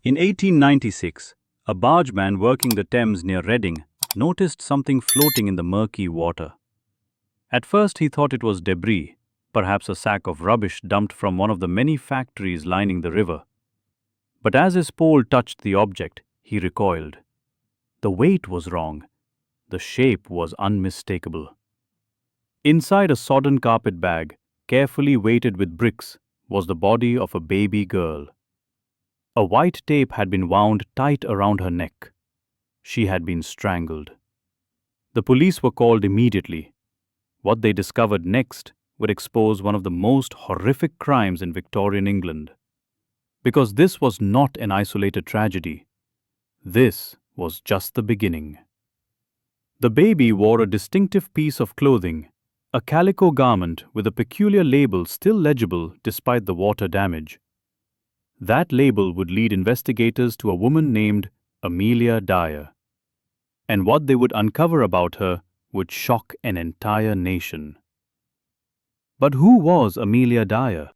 In 1896, a bargeman working the Thames near Reading noticed something floating in the murky water. At first he thought it was debris, perhaps a sack of rubbish dumped from one of the many factories lining the river. But as his pole touched the object, he recoiled. The weight was wrong. The shape was unmistakable. Inside a sodden carpet bag, carefully weighted with bricks, was the body of a baby girl. A white tape had been wound tight around her neck. She had been strangled. The police were called immediately. What they discovered next would expose one of the most horrific crimes in Victorian England. Because this was not an isolated tragedy. This was just the beginning. The baby wore a distinctive piece of clothing, a calico garment with a peculiar label still legible despite the water damage. That label would lead investigators to a woman named Amelia Dyer. And what they would uncover about her would shock an entire nation. But who was Amelia Dyer?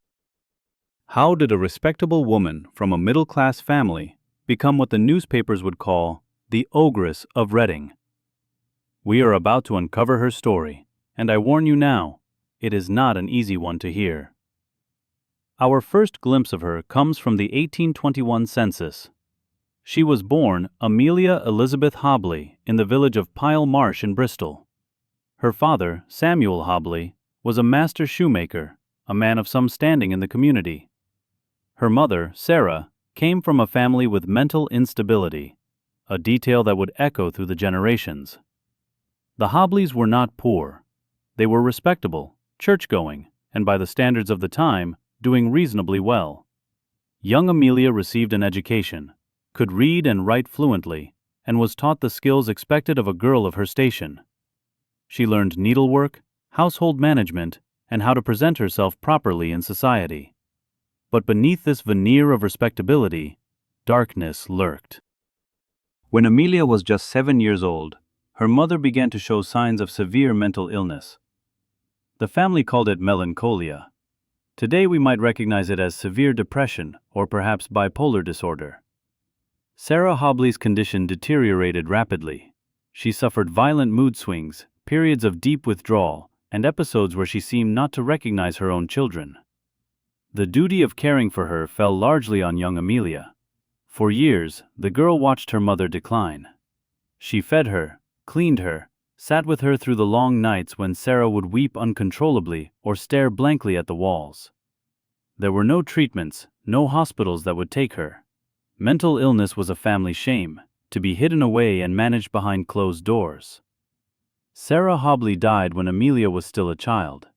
How did a respectable woman from a middle-class family become what the newspapers would call the ogress of Reading? We are about to uncover her story, and I warn you now, it is not an easy one to hear. Our first glimpse of her comes from the 1821 census. She was born Amelia Elizabeth Hobley in the village of Pile Marsh in Bristol. Her father, Samuel Hobley, was a master shoemaker, a man of some standing in the community. Her mother, Sarah, came from a family with mental instability, a detail that would echo through the generations. The Hobleys were not poor. They were respectable, church-going, and by the standards of the time, doing reasonably well. Young Amelia received an education, could read and write fluently, and was taught the skills expected of a girl of her station. She learned needlework, household management, and how to present herself properly in society. But beneath this veneer of respectability, darkness lurked. When Amelia was just 7 years old, her mother began to show signs of severe mental illness. The family called it melancholia. Today we might recognize it as severe depression or perhaps bipolar disorder. Sarah Hobley's condition deteriorated rapidly. She suffered violent mood swings, periods of deep withdrawal, and episodes where she seemed not to recognize her own children. The duty of caring for her fell largely on young Amelia. For years, the girl watched her mother decline. She fed her, cleaned her, sat with her through the long nights when Sarah would weep uncontrollably or stare blankly at the walls. There were no treatments, no hospitals that would take her. Mental illness was a family shame, to be hidden away and managed behind closed doors. Sarah Hobley died when Amelia was still a child.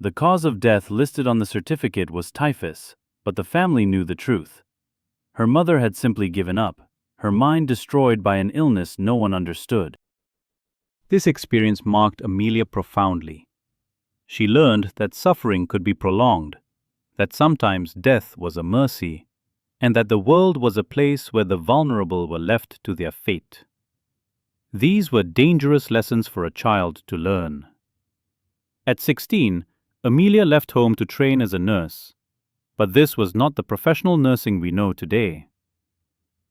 The cause of death listed on the certificate was typhus, but the family knew the truth. Her mother had simply given up, her mind destroyed by an illness no one understood. This experience marked Amelia profoundly. She learned that suffering could be prolonged, that sometimes death was a mercy, and that the world was a place where the vulnerable were left to their fate. These were dangerous lessons for a child to learn. At 16, Amelia left home to train as a nurse, but this was not the professional nursing we know today.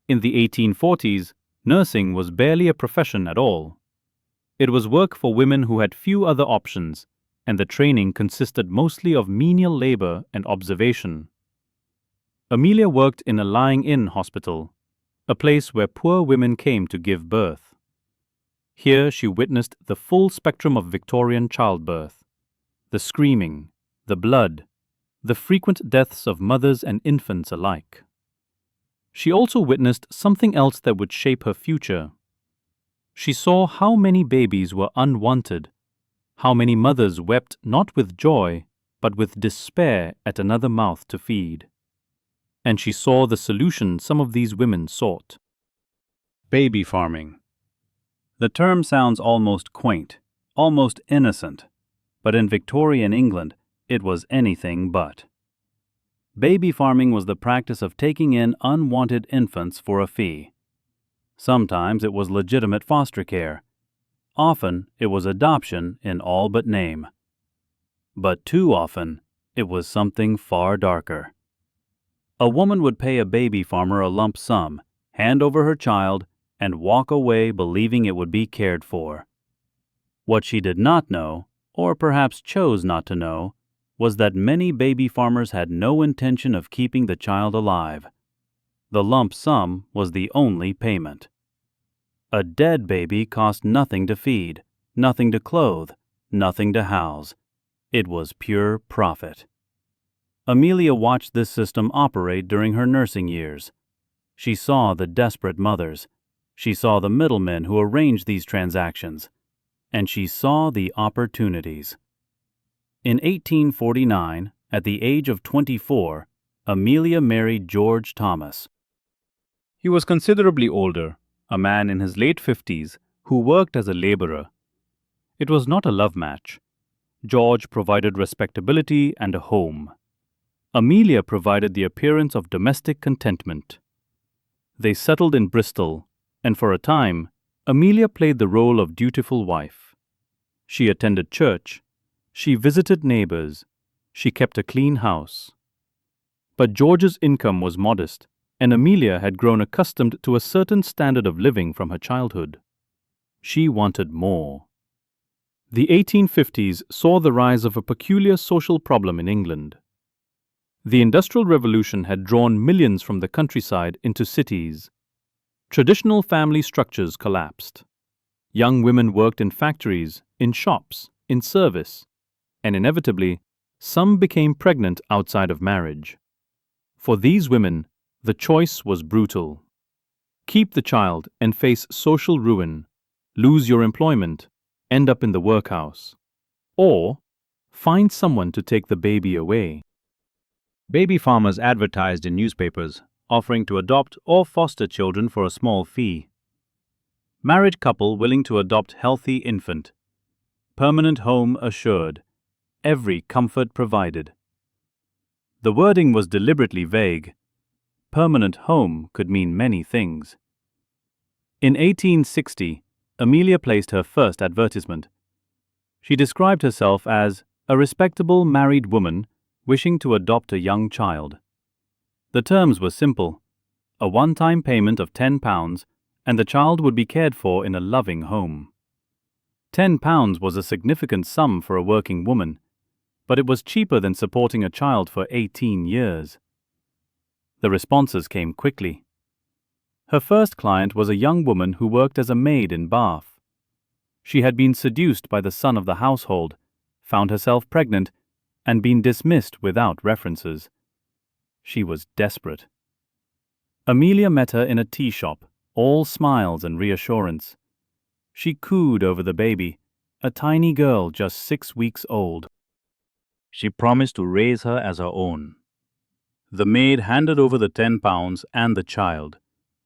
In the 1840s, nursing was barely a profession at all. It was work for women who had few other options, and the training consisted mostly of menial labor and observation. Amelia worked in a lying-in hospital, a place where poor women came to give birth. Here she witnessed the full spectrum of Victorian childbirth. The screaming, the blood, the frequent deaths of mothers and infants alike. She also witnessed something else that would shape her future. She saw how many babies were unwanted, how many mothers wept not with joy, but with despair at another mouth to feed. And she saw the solution some of these women sought. Baby farming. The term sounds almost quaint, almost innocent. But in Victorian England, it was anything but. Baby farming was the practice of taking in unwanted infants for a fee. Sometimes it was legitimate foster care. Often it was adoption in all but name. But too often it was something far darker. A woman would pay a baby farmer a lump sum, hand over her child, and walk away believing it would be cared for. What she did not know, or perhaps chose not to know, was that many baby farmers had no intention of keeping the child alive. The lump sum was the only payment. A dead baby cost nothing to feed, nothing to clothe, nothing to house. It was pure profit. Amelia watched this system operate during her nursing years. She saw the desperate mothers. She saw the middlemen who arranged these transactions. And she saw the opportunities. In 1849, at the age of 24, Amelia married George Thomas. He was considerably older, a man in his late 50s who worked as a laborer. It was not a love match. George provided respectability and a home. Amelia provided the appearance of domestic contentment. They settled in Bristol, and for a time, Amelia played the role of dutiful wife. She attended church. She visited neighbors. She kept a clean house. But George's income was modest, and Amelia had grown accustomed to a certain standard of living from her childhood. She wanted more. The 1850s saw the rise of a peculiar social problem in England. The Industrial Revolution had drawn millions from the countryside into cities. Traditional family structures collapsed. Young women worked in factories, in shops, in service, and inevitably, some became pregnant outside of marriage. For these women, the choice was brutal. Keep the child and face social ruin, lose your employment, end up in the workhouse, or find someone to take the baby away. Baby farmers advertised in newspapers, offering to adopt or foster children for a small fee. Married couple willing to adopt healthy infant. Permanent home assured. Every comfort provided. The wording was deliberately vague. Permanent home could mean many things. In 1860, Amelia placed her first advertisement. She described herself as a respectable married woman wishing to adopt a young child. The terms were simple: a one-time payment of £10, and the child would be cared for in a loving home. £10 was a significant sum for a working woman, but it was cheaper than supporting a child for 18 years. The responses came quickly. Her first client was a young woman who worked as a maid in Bath. She had been seduced by the son of the household, found herself pregnant, and been dismissed without references. She was desperate. Amelia met her in a tea shop, all smiles and reassurance. She cooed over the baby, a tiny girl just 6 weeks old. She promised to raise her as her own. The maid handed over the £10 and the child,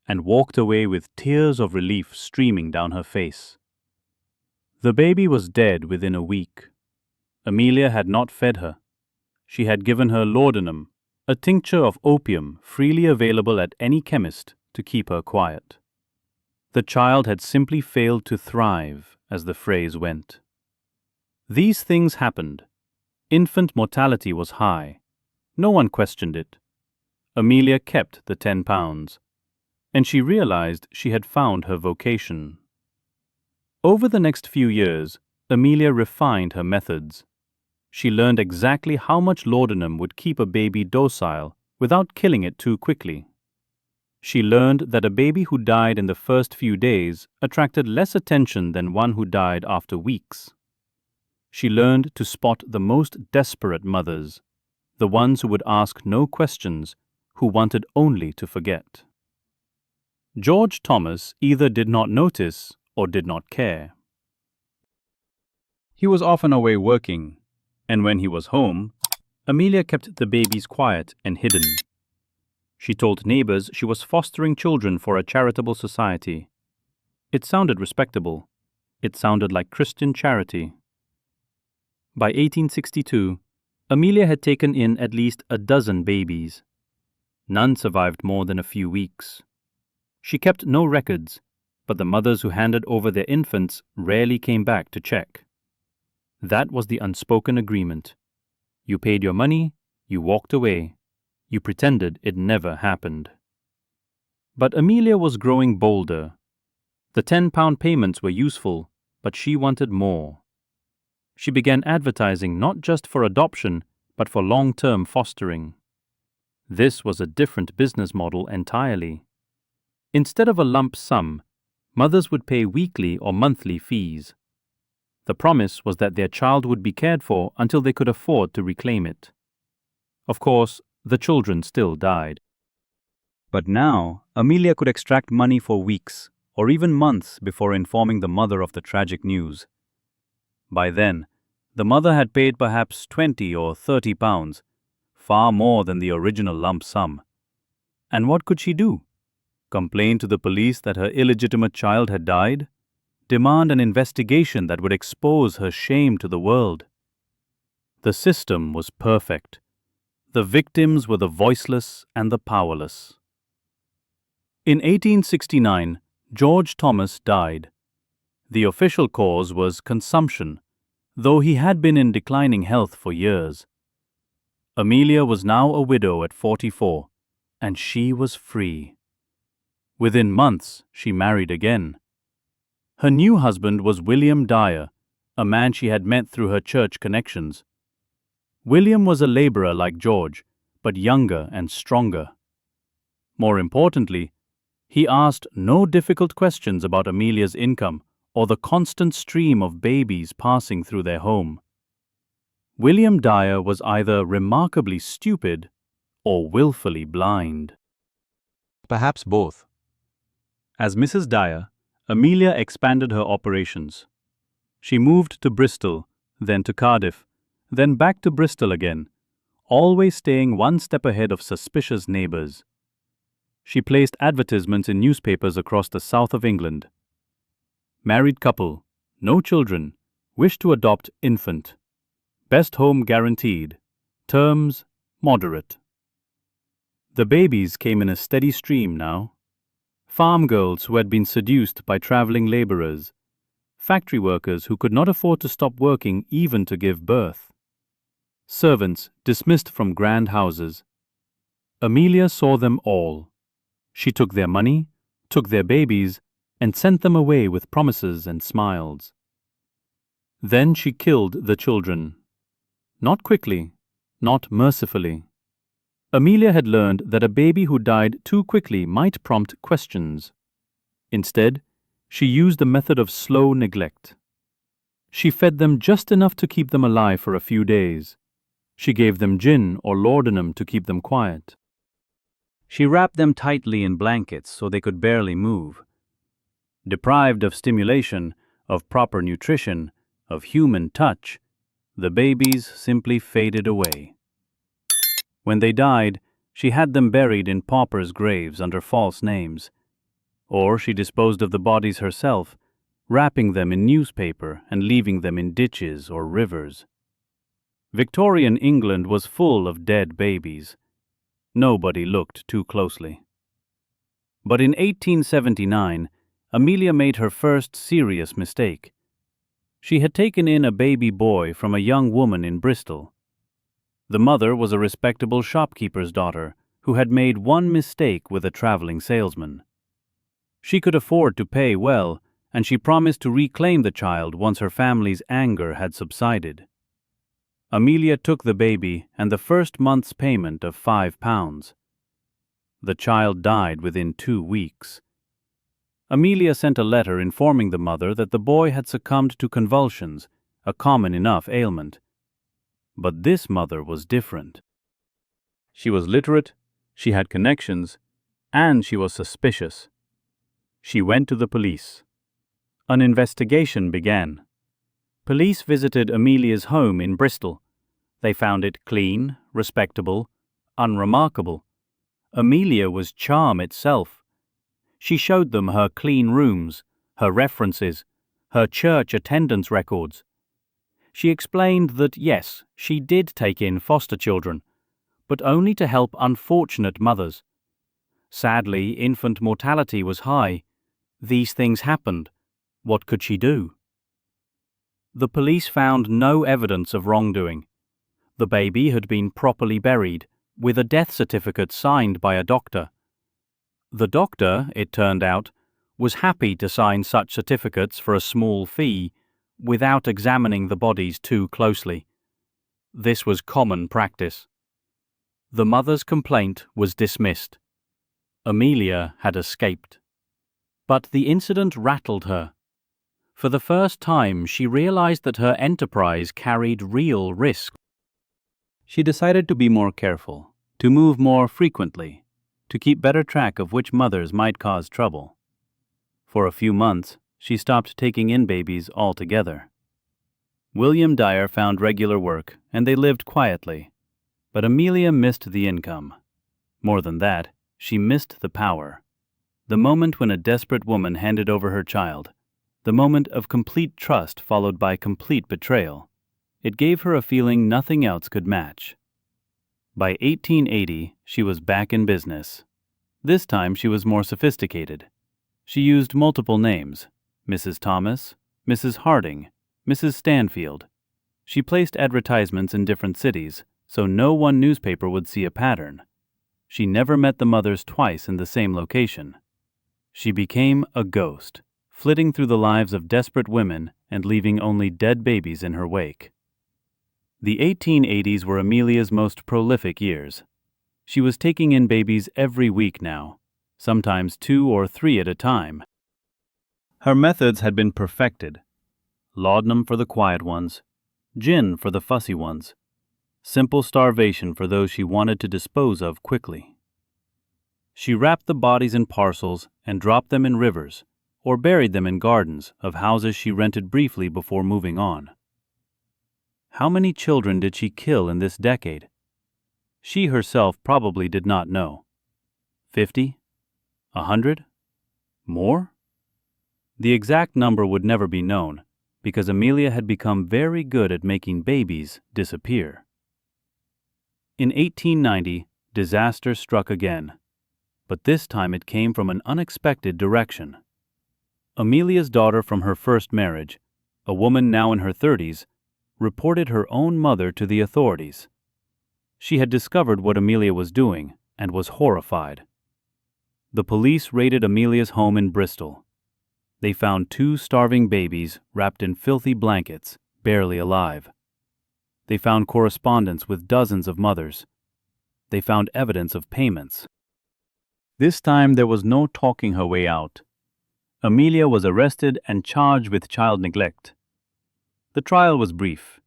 and walked away with tears of relief streaming down her face. The baby was dead within a week. Amelia had not fed her. She had given her laudanum, a tincture of opium freely available at any chemist, to keep her quiet. The child had simply failed to thrive, as the phrase went. These things happened. Infant mortality was high. No one questioned it. Amelia kept the £10, and she realized she had found her vocation. Over the next few years, Amelia refined her methods. She learned exactly how much laudanum would keep a baby docile without killing it too quickly. She learned that a baby who died in the first few days attracted less attention than one who died after weeks. She learned to spot the most desperate mothers, the ones who would ask no questions, who wanted only to forget. George Thomas either did not notice or did not care. He was often away working, and when he was home, Amelia kept the babies quiet and hidden. She told neighbors she was fostering children for a charitable society. It sounded respectable. It sounded like Christian charity. By 1862, Amelia had taken in at least a dozen babies. None survived more than a few weeks. She kept no records, but the mothers who handed over their infants rarely came back to check. That was the unspoken agreement. You paid your money, you walked away. You pretended it never happened. But Amelia was growing bolder. The £10 payments were useful, but she wanted more. She began advertising not just for adoption, but for long-term fostering. This was a different business model entirely. Instead of a lump sum, mothers would pay weekly or monthly fees. The promise was that their child would be cared for until they could afford to reclaim it. Of course, the children still died. But now, Amelia could extract money for weeks, or even months before informing the mother of the tragic news. By then, the mother had paid perhaps £20 or £30, far more than the original lump sum. And what could she do? Complain to the police that her illegitimate child had died? Demand an investigation that would expose her shame to the world? The system was perfect. The victims were the voiceless and the powerless. In 1869, George Thomas died. The official cause was consumption, though he had been in declining health for years. Amelia was now a widow at 44, and she was free. Within months, she married again. Her new husband was William Dyer, a man she had met through her church connections. William was a laborer like George, but younger and stronger. More importantly, he asked no difficult questions about Amelia's income or the constant stream of babies passing through their home. William Dyer was either remarkably stupid or willfully blind. Perhaps both. As Mrs. Dyer, Amelia expanded her operations. She moved to Bristol, then to Cardiff, then back to Bristol again, always staying one step ahead of suspicious neighbours. She placed advertisements in newspapers across the south of England. Married couple, no children, wish to adopt infant. Best home guaranteed. Terms moderate. The babies came in a steady stream now. Farm girls who had been seduced by travelling labourers. Factory workers who could not afford to stop working even to give birth. Servants dismissed from grand houses. Amelia saw them all. She took their money, took their babies, and sent them away with promises and smiles. Then she killed the children. Not quickly, not mercifully. Amelia had learned that a baby who died too quickly might prompt questions. Instead, she used the method of slow neglect. She fed them just enough to keep them alive for a few days. She gave them gin or laudanum to keep them quiet. She wrapped them tightly in blankets so they could barely move. Deprived of stimulation, of proper nutrition, of human touch, the babies simply faded away. When they died, she had them buried in paupers' graves under false names. Or she disposed of the bodies herself, wrapping them in newspaper and leaving them in ditches or rivers. Victorian England was full of dead babies. Nobody looked too closely. But in 1879, Amelia made her first serious mistake. She had taken in a baby boy from a young woman in Bristol. The mother was a respectable shopkeeper's daughter who had made one mistake with a traveling salesman. She could afford to pay well, and she promised to reclaim the child once her family's anger had subsided. Amelia took the baby and the first month's payment of £5. The child died within 2 weeks. Amelia sent a letter informing the mother that the boy had succumbed to convulsions, a common enough ailment. But this mother was different. She was literate, she had connections, and she was suspicious. She went to the police. An investigation began. Police visited Amelia's home in Bristol. They found it clean, respectable, unremarkable. Amelia was charm itself. She showed them her clean rooms, her references, her church attendance records. She explained that, yes, she did take in foster children, but only to help unfortunate mothers. Sadly, infant mortality was high. These things happened. What could she do? The police found no evidence of wrongdoing. The baby had been properly buried, with a death certificate signed by a doctor. The doctor, it turned out, was happy to sign such certificates for a small fee without examining the bodies too closely. This was common practice. The mother's complaint was dismissed. Amelia had escaped. But the incident rattled her. For the first time, she realized that her enterprise carried real risk. She decided to be more careful, to move more frequently, to keep better track of which mothers might cause trouble. For a few months, she stopped taking in babies altogether. William Dyer found regular work, and they lived quietly. But Amelia missed the income. More than that, she missed the power. The moment when a desperate woman handed over her child, the moment of complete trust followed by complete betrayal. It gave her a feeling nothing else could match. By 1880, she was back in business. This time she was more sophisticated. She used multiple names: Mrs. Thomas, Mrs. Harding, Mrs. Stanfield. She placed advertisements in different cities, so no one newspaper would see a pattern. She never met the mothers twice in the same location. She became a ghost, flitting through the lives of desperate women and leaving only dead babies in her wake. The 1880s were Amelia's most prolific years. She was taking in babies every week now, sometimes 2 or 3 at a time. Her methods had been perfected. Laudanum for the quiet ones, gin for the fussy ones, simple starvation for those she wanted to dispose of quickly. She wrapped the bodies in parcels and dropped them in rivers, or buried them in gardens of houses she rented briefly before moving on. How many children did she kill in this decade? She herself probably did not know. 50? 100? More? The exact number would never be known, because Amelia had become very good at making babies disappear. In 1890, disaster struck again, but this time it came from an unexpected direction. Amelia's daughter from her first marriage, a woman now in her 30s, reported her own mother to the authorities. She had discovered what Amelia was doing and was horrified. The police raided Amelia's home in Bristol. They found 2 starving babies wrapped in filthy blankets, barely alive. They found correspondence with dozens of mothers. They found evidence of payments. This time there was no talking her way out. Amelia was arrested and charged with child neglect. The trial was brief.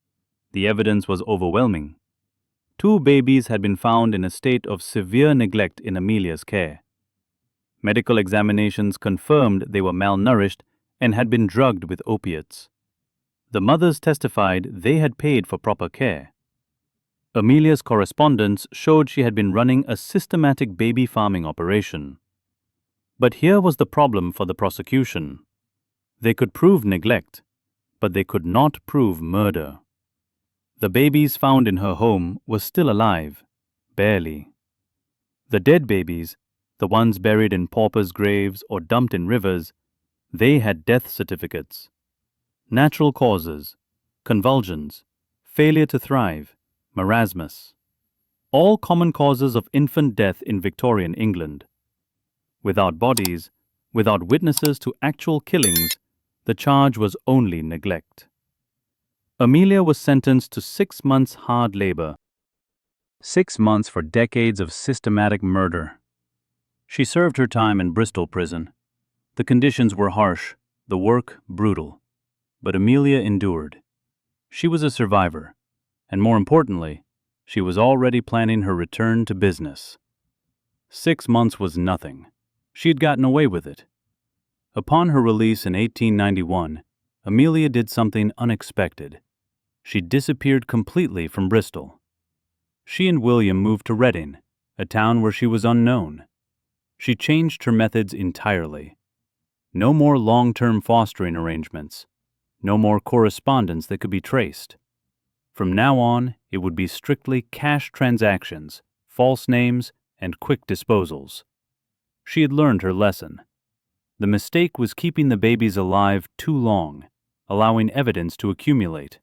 The evidence was overwhelming. 2 babies had been found in a state of severe neglect in Amelia's care. Medical examinations confirmed they were malnourished and had been drugged with opiates. The mothers testified they had paid for proper care. Amelia's correspondence showed she had been running a systematic baby farming operation. But here was the problem for the prosecution. They could prove neglect, but they could not prove murder. The babies found in her home were still alive, barely. The dead babies, the ones buried in paupers' graves or dumped in rivers, they had death certificates. Natural causes, convulsions, failure to thrive, marasmus. All common causes of infant death in Victorian England. Without bodies, without witnesses to actual killings, the charge was only neglect. Amelia was sentenced to 6 months hard labor. 6 months for decades of systematic murder. She served her time in Bristol prison. The conditions were harsh, the work brutal. But Amelia endured. She was a survivor, and more importantly, she was already planning her return to business. 6 months was nothing. She had gotten away with it. Upon her release in 1891, Amelia did something unexpected. She disappeared completely from Bristol. She and William moved to Reading, a town where she was unknown. She changed her methods entirely. No more long-term fostering arrangements. No more correspondence that could be traced. From now on, it would be strictly cash transactions, false names, and quick disposals. She had learned her lesson. The mistake was keeping the babies alive too long, allowing evidence to accumulate.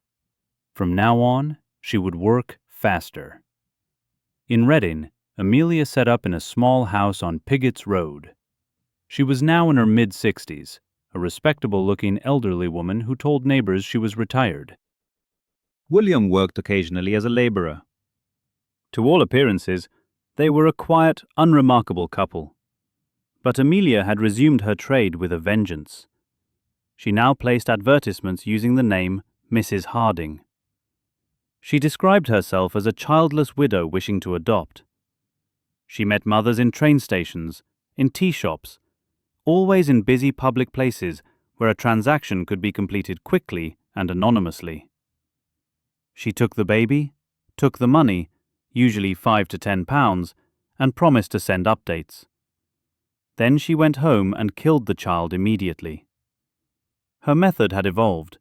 From now on, she would work faster. In Reading, Amelia set up in a small house on Pigott's Road. She was now in her mid-60s, a respectable-looking elderly woman who told neighbors she was retired. William worked occasionally as a laborer. To all appearances, they were a quiet, unremarkable couple. But Amelia had resumed her trade with a vengeance. She now placed advertisements using the name Mrs. Harding. She described herself as a childless widow wishing to adopt. She met mothers in train stations, in tea shops, always in busy public places where a transaction could be completed quickly and anonymously. She took the baby, took the money, usually £5 to £10, and promised to send updates. Then she went home and killed the child immediately. Her method had evolved.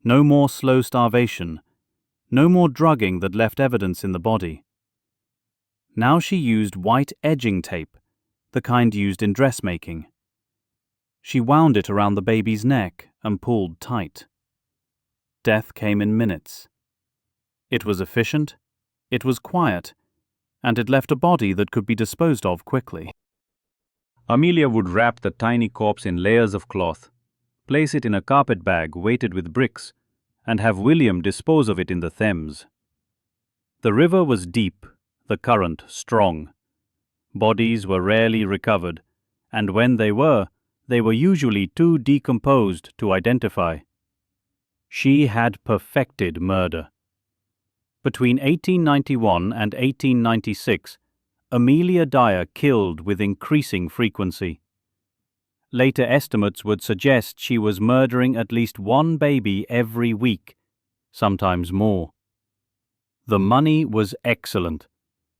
No more slow starvation, no more drugging that left evidence in the body. Now she used white edging tape, the kind used in dressmaking. She wound it around the baby's neck and pulled tight. Death came in minutes. It was efficient, it was quiet, and it left a body that could be disposed of quickly. Amelia would wrap the tiny corpse in layers of cloth, place it in a carpet bag weighted with bricks, and have William dispose of it in the Thames. The river was deep, the current strong. Bodies were rarely recovered, and when they were usually too decomposed to identify. She had perfected murder. Between 1891 and 1896, Amelia Dyer killed with increasing frequency. Later estimates would suggest she was murdering at least one baby every week, sometimes more. The money was excellent.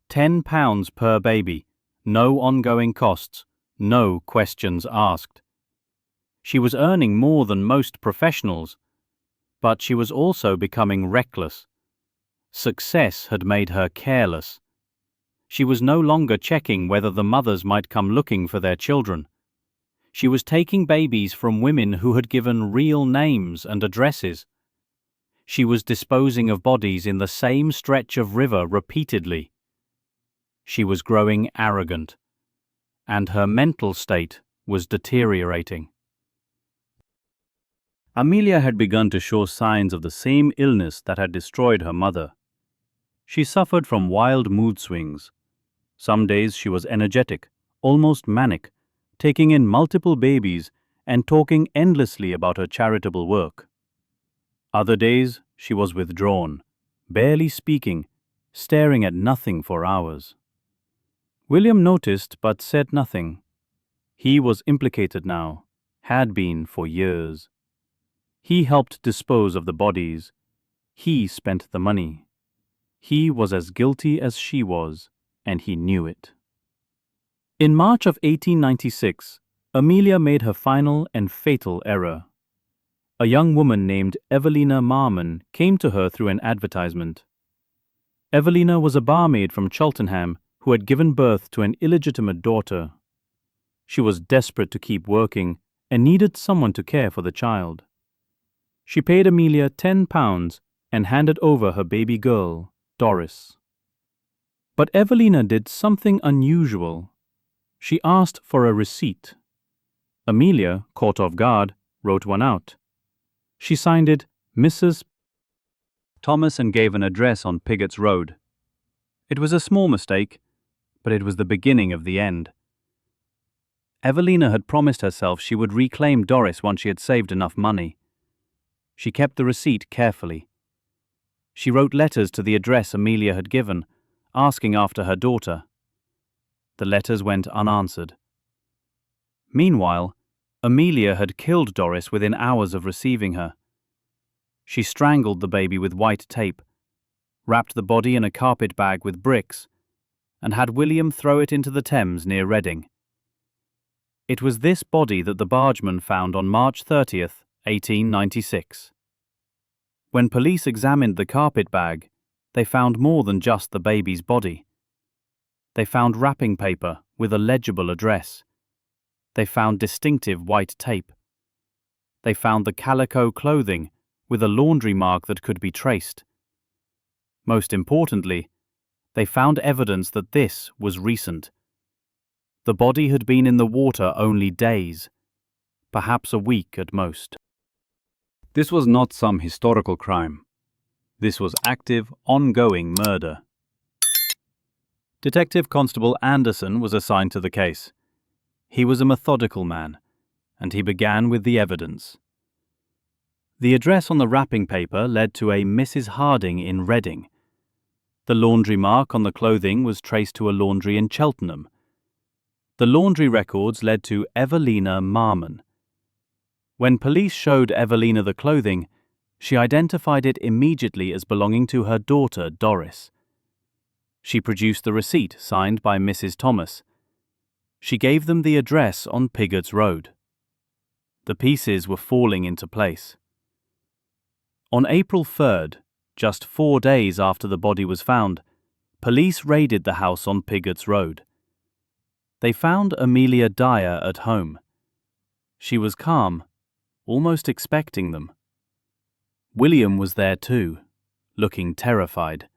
£10 per baby, no ongoing costs, no questions asked. She was earning more than most professionals, but she was also becoming reckless. Success had made her careless. She was no longer checking whether the mothers might come looking for their children. She was taking babies from women who had given real names and addresses. She was disposing of bodies in the same stretch of river repeatedly. She was growing arrogant, and her mental state was deteriorating. Amelia had begun to show signs of the same illness that had destroyed her mother. She suffered from wild mood swings. Some days she was energetic, almost manic, taking in multiple babies and talking endlessly about her charitable work. Other days she was withdrawn, barely speaking, staring at nothing for hours. William noticed but said nothing. He was implicated now, had been for years. He helped dispose of the bodies. He spent the money. He was as guilty as she was, and he knew it. In March of 1896, Amelia made her final and fatal error. A young woman named Evelina Marmon came to her through an advertisement. Evelina was a barmaid from Cheltenham who had given birth to an illegitimate daughter. She was desperate to keep working and needed someone to care for the child. She paid Amelia £10 and handed over her baby girl, Doris. But Evelina did something unusual. She asked for a receipt. Amelia, caught off guard, wrote one out. She signed it Mrs. Thomas and gave an address on Pigott's Road. It was a small mistake, but it was the beginning of the end. Evelina had promised herself she would reclaim Doris once she had saved enough money. She kept the receipt carefully. She wrote letters to the address Amelia had given, asking after her daughter. The letters went unanswered. Meanwhile, Amelia had killed Doris within hours of receiving her. She strangled the baby with white tape, wrapped the body in a carpet bag with bricks, and had William throw it into the Thames near Reading. It was this body that the bargeman found on March 30th, 1896. When police examined the carpet bag, they found more than just the baby's body. They found wrapping paper with a legible address. They found distinctive white tape. They found the calico clothing with a laundry mark that could be traced. Most importantly, They found evidence that this was recent. The body had been in the water only days, perhaps a week at most. This was not some historical crime. This was active, ongoing murder. Detective Constable Anderson was assigned to the case. He was a methodical man, and he began with the evidence. The address on the wrapping paper led to a Mrs. Harding in Reading. The laundry mark on the clothing was traced to a laundry in Cheltenham. The laundry records led to Evelina Marmon. When police showed Evelina the clothing, she identified it immediately as belonging to her daughter, Doris. She produced the receipt signed by Mrs. Thomas. She gave them the address on Piggott's Road. The pieces were falling into place. On April 3rd, just 4 days after the body was found, police raided the house on Piggott's Road. They found Amelia Dyer at home. She was calm, almost expecting them. William was there too, looking terrified.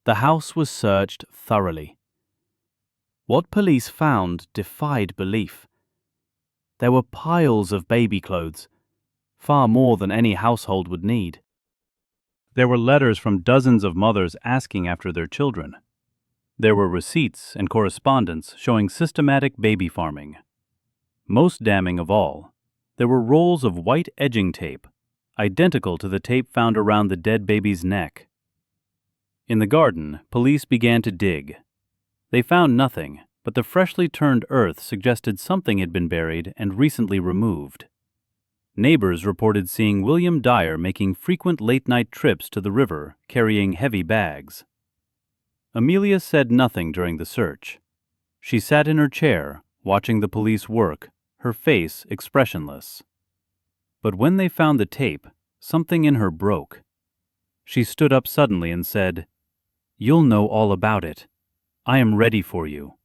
The house was searched thoroughly. What police found defied belief. There were piles of baby clothes, far more than any household would need. There were letters from dozens of mothers asking after their children. There were receipts and correspondence showing systematic baby farming. Most damning of all, there were rolls of white edging tape, identical to the tape found around the dead baby's neck. In the garden, police began to dig. They found nothing, but the freshly turned earth suggested something had been buried and recently removed. Neighbors reported seeing William Dyer making frequent late-night trips to the river, carrying heavy bags. Amelia said nothing during the search. She sat in her chair, watching the police work, her face expressionless. But when they found the tape, something in her broke. She stood up suddenly and said, "You'll know all about it. I am ready for you.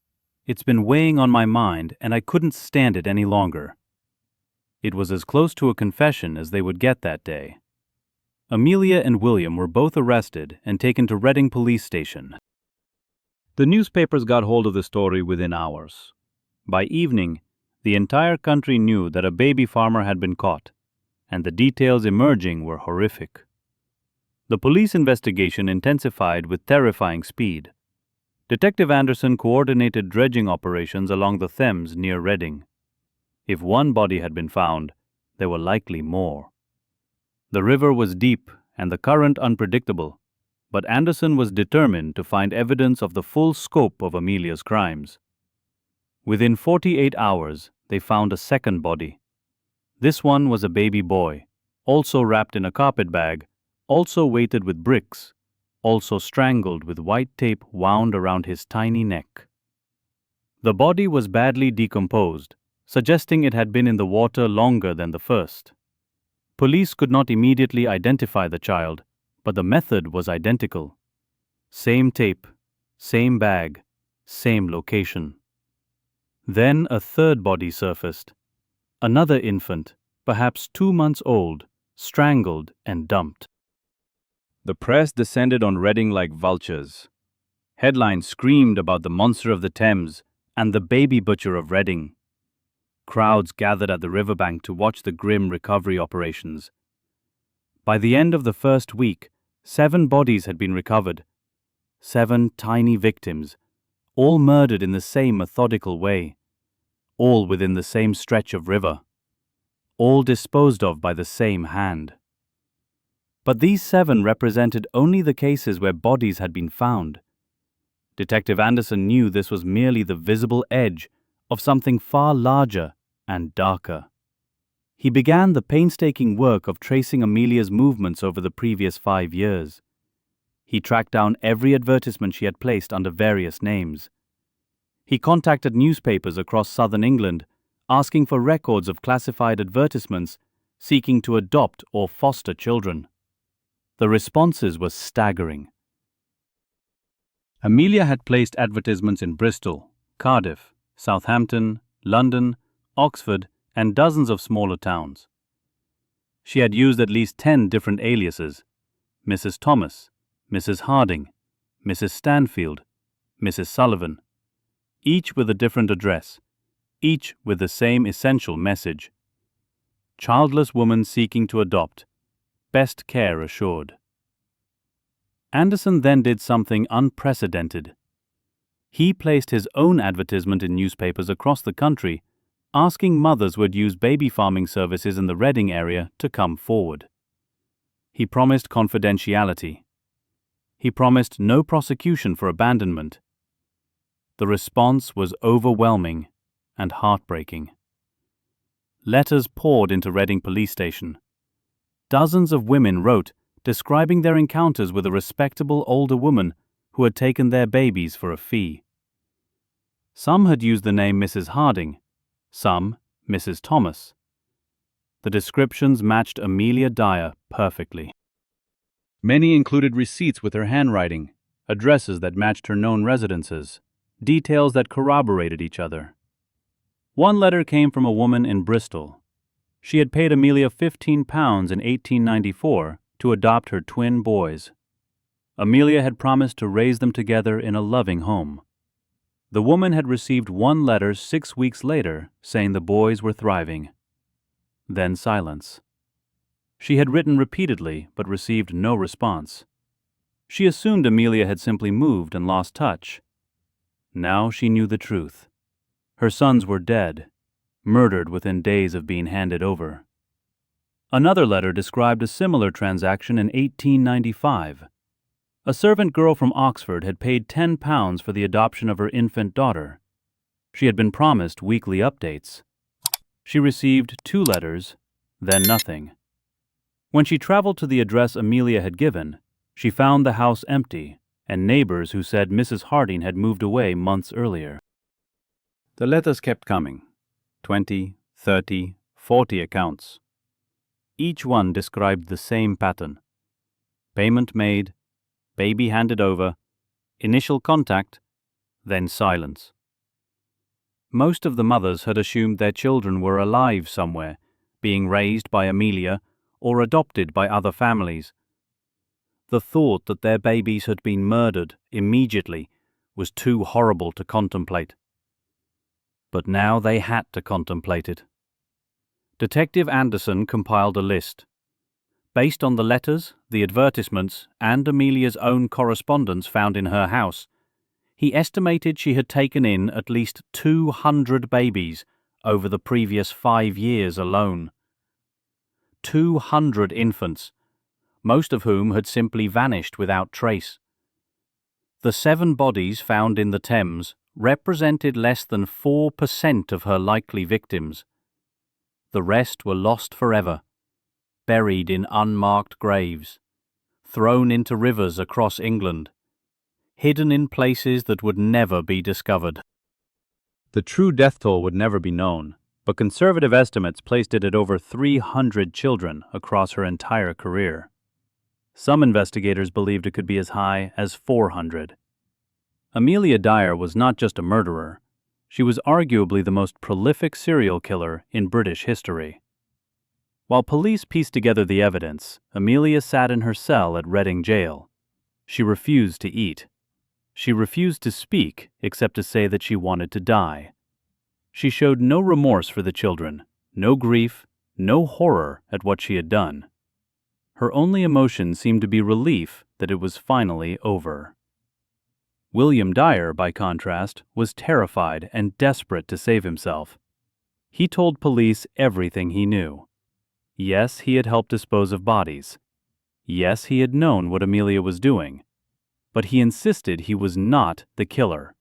It's been weighing on my mind, and I couldn't stand it any longer." It was as close to a confession as they would get that day. Amelia and William were both arrested and taken to Reading Police Station. The newspapers got hold of the story within hours. By evening, the entire country knew that a baby farmer had been caught, and the details emerging were horrific. The police investigation intensified with terrifying speed. Detective Anderson coordinated dredging operations along the Thames near Reading. If one body had been found, there were likely more. The river was deep and the current unpredictable, but Anderson was determined to find evidence of the full scope of Amelia's crimes. Within 48 hours, they found a second body. This one was a baby boy, also wrapped in a carpet bag, also weighted with bricks, also strangled with white tape wound around his tiny neck. The body was badly decomposed, suggesting it had been in the water longer than the first. Police could not immediately identify the child, but the method was identical. Same tape, same bag, same location. Then a third body surfaced. Another infant, perhaps 2 months old, strangled and dumped. The press descended on Reading like vultures. Headlines screamed about the monster of the Thames and the baby butcher of Reading. Crowds gathered at the riverbank to watch the grim recovery operations. By the end of the first week, 7 bodies had been recovered. 7 tiny victims, all murdered in the same methodical way. All within the same stretch of river. All disposed of by the same hand. But these 7 represented only the cases where bodies had been found. Detective Anderson knew this was merely the visible edge of something far larger and darker. He began the painstaking work of tracing Amelia's movements over the previous 5 years. He tracked down every advertisement she had placed under various names. He contacted newspapers across southern England, asking for records of classified advertisements seeking to adopt or foster children. The responses were staggering. Amelia had placed advertisements in Bristol, Cardiff, Southampton, London, Oxford, and dozens of smaller towns. She had used at least 10 different aliases: Mrs. Thomas, Mrs. Harding, Mrs. Stanfield, Mrs. Sullivan, each with a different address, each with the same essential message. Childless woman seeking to adopt, best care assured. Anderson then did something unprecedented. He placed his own advertisement in newspapers across the country, asking mothers who had used baby farming services in the Reading area to come forward. He promised confidentiality. He promised no prosecution for abandonment. The response was overwhelming and heartbreaking. Letters poured into Reading Police Station. Dozens of women wrote, describing their encounters with a respectable older woman who had taken their babies for a fee. Some had used the name Mrs. Harding, some Mrs. Thomas. The descriptions matched Amelia Dyer perfectly. Many included receipts with her handwriting, addresses that matched her known residences, details that corroborated each other. One letter came from a woman in Bristol. She had paid Amelia £15 in 1894 to adopt her twin boys. Amelia had promised to raise them together in a loving home. The woman had received one letter 6 weeks later saying the boys were thriving. Then silence. She had written repeatedly but received no response. She assumed Amelia had simply moved and lost touch. Now she knew the truth. Her sons were dead, murdered within days of being handed over. Another letter described a similar transaction in 1895. A servant girl from Oxford had paid £10 for the adoption of her infant daughter. She had been promised weekly updates. She received 2 letters, then nothing. When she traveled to the address Amelia had given, she found the house empty and neighbors who said Mrs. Harding had moved away months earlier. The letters kept coming, 20, 30, 40 accounts. Each one described the same pattern. Payment made, baby handed over, initial contact, then silence. Most of the mothers had assumed their children were alive somewhere, being raised by Amelia or adopted by other families. The thought that their babies had been murdered immediately was too horrible to contemplate. But now they had to contemplate it. Detective Anderson compiled a list. Based on the letters, the advertisements, and Amelia's own correspondence found in her house, he estimated she had taken in at least 200 babies over the previous 5 years alone. 200 infants, most of whom had simply vanished without trace. The 7 bodies found in the Thames represented less than 4% of her likely victims. The rest were lost forever, buried in unmarked graves, thrown into rivers across England, hidden in places that would never be discovered. The true death toll would never be known, but conservative estimates placed it at over 300 children across her entire career. Some investigators believed it could be as high as 400. Amelia Dyer was not just a murderer. She was arguably the most prolific serial killer in British history. While police pieced together the evidence, Amelia sat in her cell at Reading Jail. She refused to eat. She refused to speak except to say that she wanted to die. She showed no remorse for the children, no grief, no horror at what she had done. Her only emotion seemed to be relief that it was finally over. William Dyer, by contrast, was terrified and desperate to save himself. He told police everything he knew. Yes, he had helped dispose of bodies. Yes, he had known what Amelia was doing. But he insisted he was not the killer.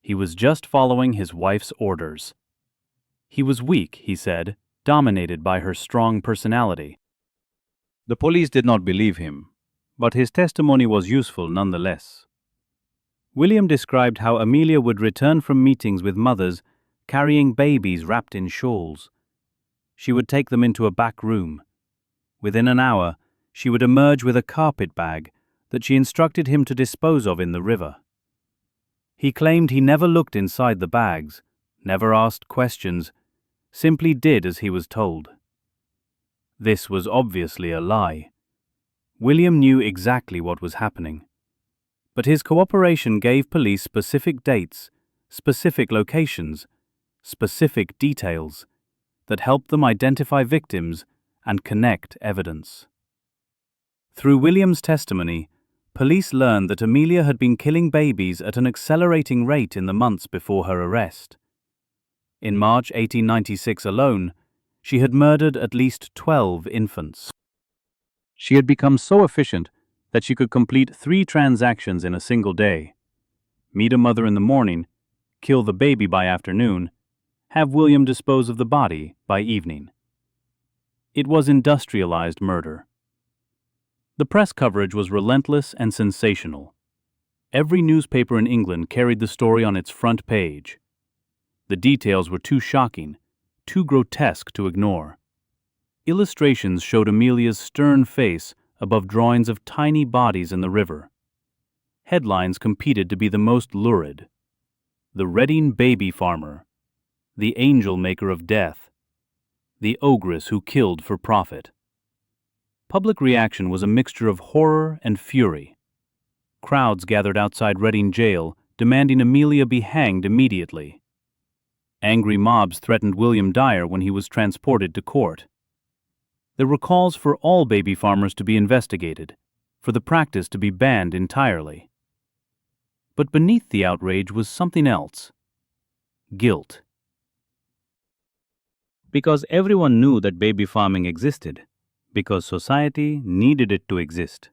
He was just following his wife's orders. He was weak, he said, dominated by her strong personality. The police did not believe him, but his testimony was useful nonetheless. William described how Amelia would return from meetings with mothers carrying babies wrapped in shawls. She would take them into a back room. Within an hour, she would emerge with a carpet bag that she instructed him to dispose of in the river. He claimed he never looked inside the bags, never asked questions, simply did as he was told. This was obviously a lie. William knew exactly what was happening. But his cooperation gave police specific dates, specific locations, specific details that helped them identify victims and connect evidence. Through William's testimony, police learned that Amelia had been killing babies at an accelerating rate in the months before her arrest. In March 1896 alone, she had murdered at least 12 infants. She had become so efficient that she could complete 3 transactions in a single day: meet a mother in the morning, kill the baby by afternoon, have William dispose of the body by evening. It was industrialized murder. The press coverage was relentless and sensational. Every newspaper in England carried the story on its front page. The details were too shocking, too grotesque to ignore. Illustrations showed Amelia's stern face above drawings of tiny bodies in the river. Headlines competed to be the most lurid: "The Reading Baby Farmer," "The Angel Maker of Death," "The Ogress Who Killed for Profit." Public reaction was a mixture of horror and fury. Crowds gathered outside Reading jail, demanding Amelia be hanged immediately. Angry mobs threatened William Dyer when he was transported to court. There were calls for all baby farmers to be investigated, for the practice to be banned entirely. But beneath the outrage was something else: guilt. Because everyone knew that baby farming existed, because society needed it to exist.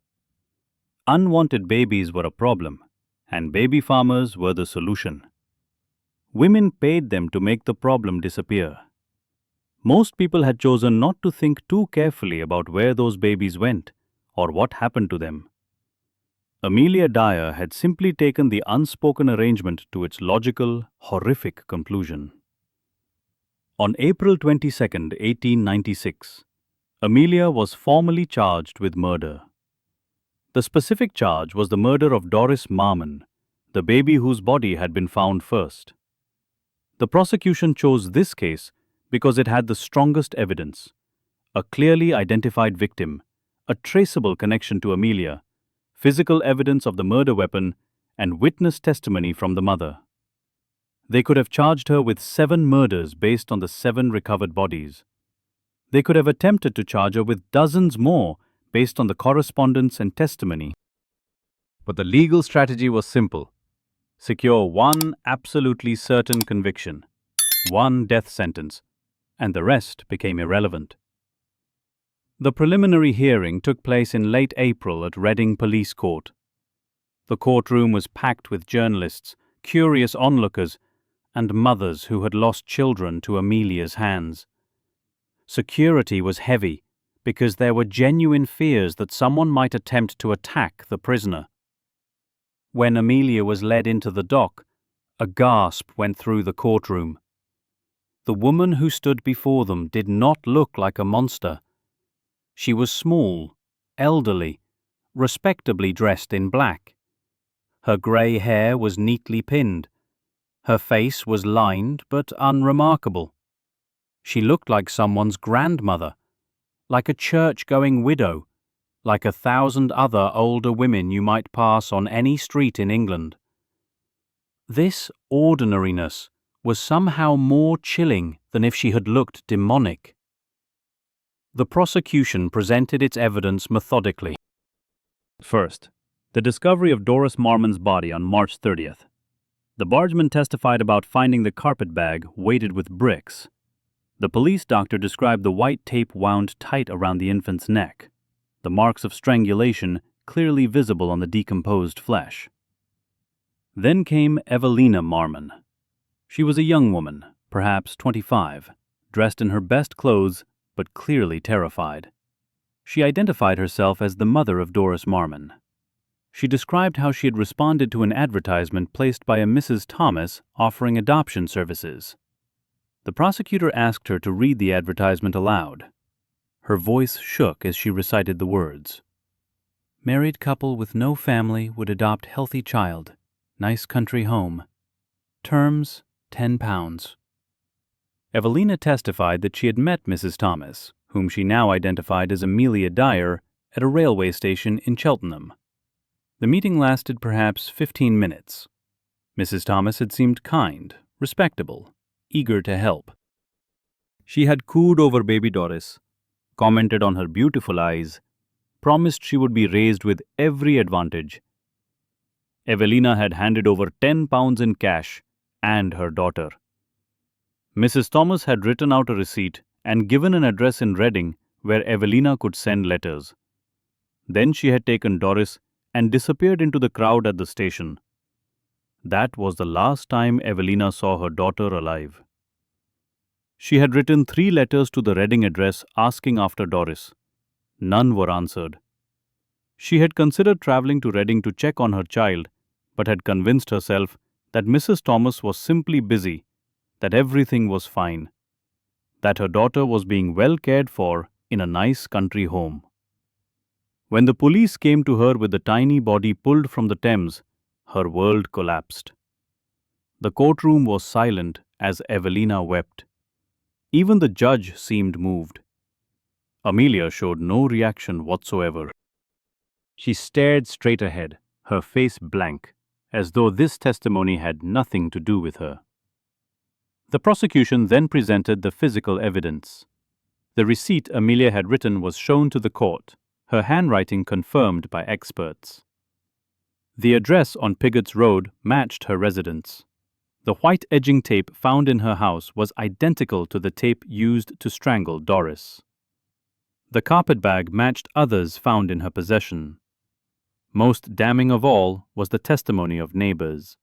Unwanted babies were a problem, and baby farmers were the solution. Women paid them to make the problem disappear. Most people had chosen not to think too carefully about where those babies went or what happened to them. Amelia Dyer had simply taken the unspoken arrangement to its logical, horrific conclusion. On April 22, 1896, Amelia was formally charged with murder. The specific charge was the murder of Doris Marmon, the baby whose body had been found first. The prosecution chose this case because it had the strongest evidence: a clearly identified victim, a traceable connection to Amelia, physical evidence of the murder weapon, and witness testimony from the mother. They could have charged her with 7 murders based on the 7 recovered bodies. They could have attempted to charge her with dozens more based on the correspondence and testimony. But the legal strategy was simple: secure one absolutely certain conviction, one death sentence, and the rest became irrelevant. The preliminary hearing took place in late April at Reading Police Court. The courtroom was packed with journalists, curious onlookers, and mothers who had lost children to Amelia's hands. Security was heavy because there were genuine fears that someone might attempt to attack the prisoner. When Amelia was led into the dock, a gasp went through the courtroom. The woman who stood before them did not look like a monster. She was small, elderly, respectably dressed in black. Her grey hair was neatly pinned. Her face was lined but unremarkable. She looked like someone's grandmother, like a church-going widow, like 1,000 other older women you might pass on any street in England. This ordinariness was somehow more chilling than if she had looked demonic. The prosecution presented its evidence methodically. First, the discovery of Doris Marmon's body on March 30th. The bargeman testified about finding the carpet bag weighted with bricks. The police doctor described the white tape wound tight around the infant's neck, the marks of strangulation clearly visible on the decomposed flesh. Then came Evelina Marmon. She was a young woman, perhaps 25, dressed in her best clothes but clearly terrified. She identified herself as the mother of Doris Marmon. She described how she had responded to an advertisement placed by a Mrs. Thomas offering adoption services. The prosecutor asked her to read the advertisement aloud. Her voice shook as she recited the words. "Married couple with no family would adopt healthy child. Nice country home. Terms, £10. Evelina testified that she had met Mrs. Thomas, whom she now identified as Amelia Dyer, at a railway station in Cheltenham. The meeting lasted perhaps 15 minutes. Mrs. Thomas had seemed kind, respectable, eager to help. She had cooed over baby Doris, commented on her beautiful eyes, promised she would be raised with every advantage. Evelina had handed over £10 in cash and her daughter. Mrs. Thomas had written out a receipt and given an address in Reading where Evelina could send letters. Then she had taken Doris and disappeared into the crowd at the station. That was the last time Evelina saw her daughter alive. She had written 3 letters to the Reading address asking after Doris. None were answered. She had considered travelling to Reading to check on her child, but had convinced herself that Mrs. Thomas was simply busy, that everything was fine, that her daughter was being well cared for in a nice country home. When the police came to her with the tiny body pulled from the Thames, her world collapsed. The courtroom was silent as Evelina wept. Even the judge seemed moved. Amelia showed no reaction whatsoever. She stared straight ahead, her face blank, as though this testimony had nothing to do with her. The prosecution then presented the physical evidence. The receipt Amelia had written was shown to the court, her handwriting confirmed by experts. The address on Pigott's Road matched her residence. The white edging tape found in her house was identical to the tape used to strangle Doris. The carpetbag matched others found in her possession. Most damning of all was the testimony of neighbors.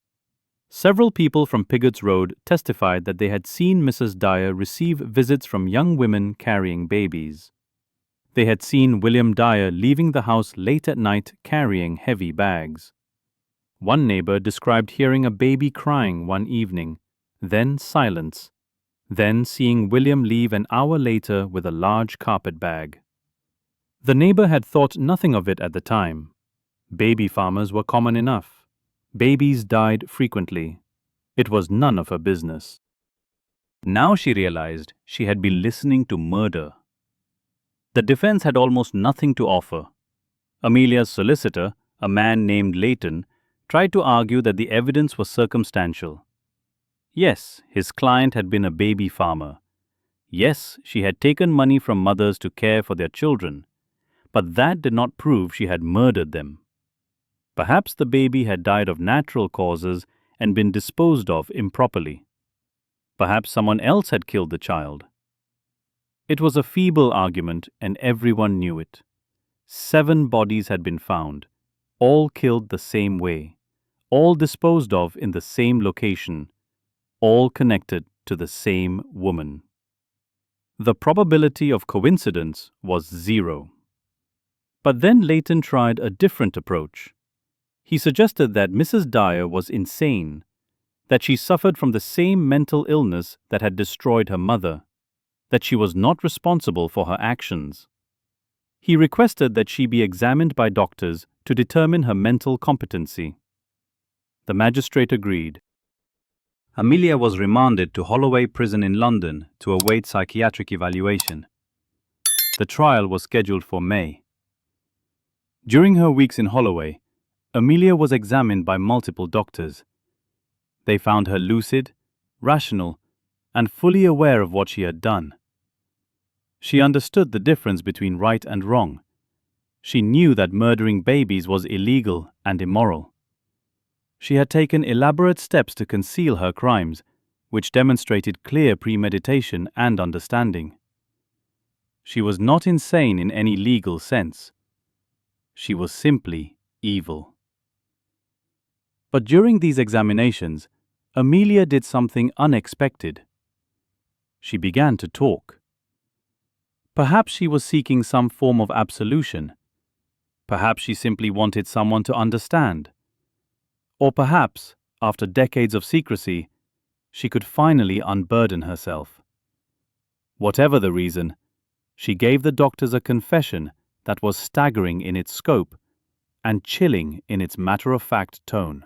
Several people from Pigott's Road testified that they had seen Mrs. Dyer receive visits from young women carrying babies. They had seen William Dyer leaving the house late at night carrying heavy bags. One neighbor described hearing a baby crying one evening, then silence, then seeing William leave an hour later with a large carpet bag. The neighbor had thought nothing of it at the time. Baby farmers were common enough. Babies died frequently. It was none of her business. Now she realized she had been listening to murder. The defense had almost nothing to offer. Amelia's solicitor, a man named Leighton, tried to argue that the evidence was circumstantial. Yes, his client had been a baby farmer. Yes, she had taken money from mothers to care for their children. But that did not prove she had murdered them. Perhaps the baby had died of natural causes and been disposed of improperly. Perhaps someone else had killed the child. It was a feeble argument, and everyone knew it. 7 bodies had been found, all killed the same way, all disposed of in the same location, all connected to the same woman. The probability of coincidence was 0. But then Leighton tried a different approach. He suggested that Mrs. Dyer was insane, that she suffered from the same mental illness that had destroyed her mother, that she was not responsible for her actions. He requested that she be examined by doctors to determine her mental competency. The magistrate agreed. Amelia was remanded to Holloway Prison in London to await psychiatric evaluation. The trial was scheduled for May. During her weeks in Holloway, Amelia was examined by multiple doctors. They found her lucid, rational, and fully aware of what she had done. She understood the difference between right and wrong. She knew that murdering babies was illegal and immoral. She had taken elaborate steps to conceal her crimes, which demonstrated clear premeditation and understanding. She was not insane in any legal sense. She was simply evil. But during these examinations, Amelia did something unexpected. She began to talk. Perhaps she was seeking some form of absolution. Perhaps she simply wanted someone to understand. Or perhaps, after decades of secrecy, she could finally unburden herself. Whatever the reason, she gave the doctors a confession that was staggering in its scope and chilling in its matter-of-fact tone.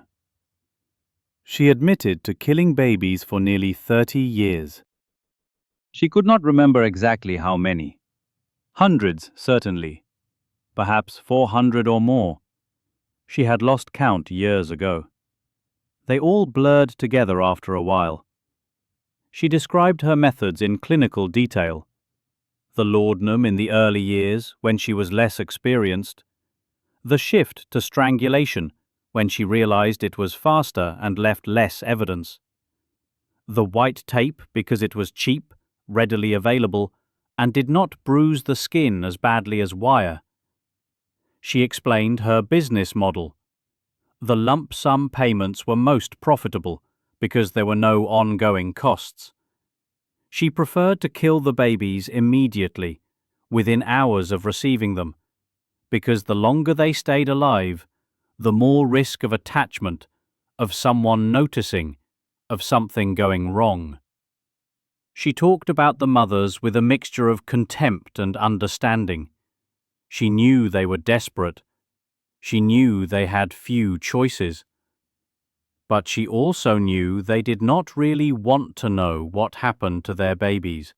She admitted to killing babies for nearly 30 years. She could not remember exactly how many. Hundreds, certainly. Perhaps 400 or more. She had lost count years ago. They all blurred together after a while. She described her methods in clinical detail. The laudanum in the early years, when she was less experienced. The shift to strangulation, when she realized it was faster and left less evidence. The white tape because it was cheap, readily available, and did not bruise the skin as badly as wire. She explained her business model. The lump sum payments were most profitable because there were no ongoing costs. She preferred to kill the babies immediately, within hours of receiving them, because the longer they stayed alive, the more risk of attachment, of someone noticing, of something going wrong. She talked about the mothers with a mixture of contempt and understanding. She knew they were desperate. She knew they had few choices. But she also knew they did not really want to know what happened to their babies.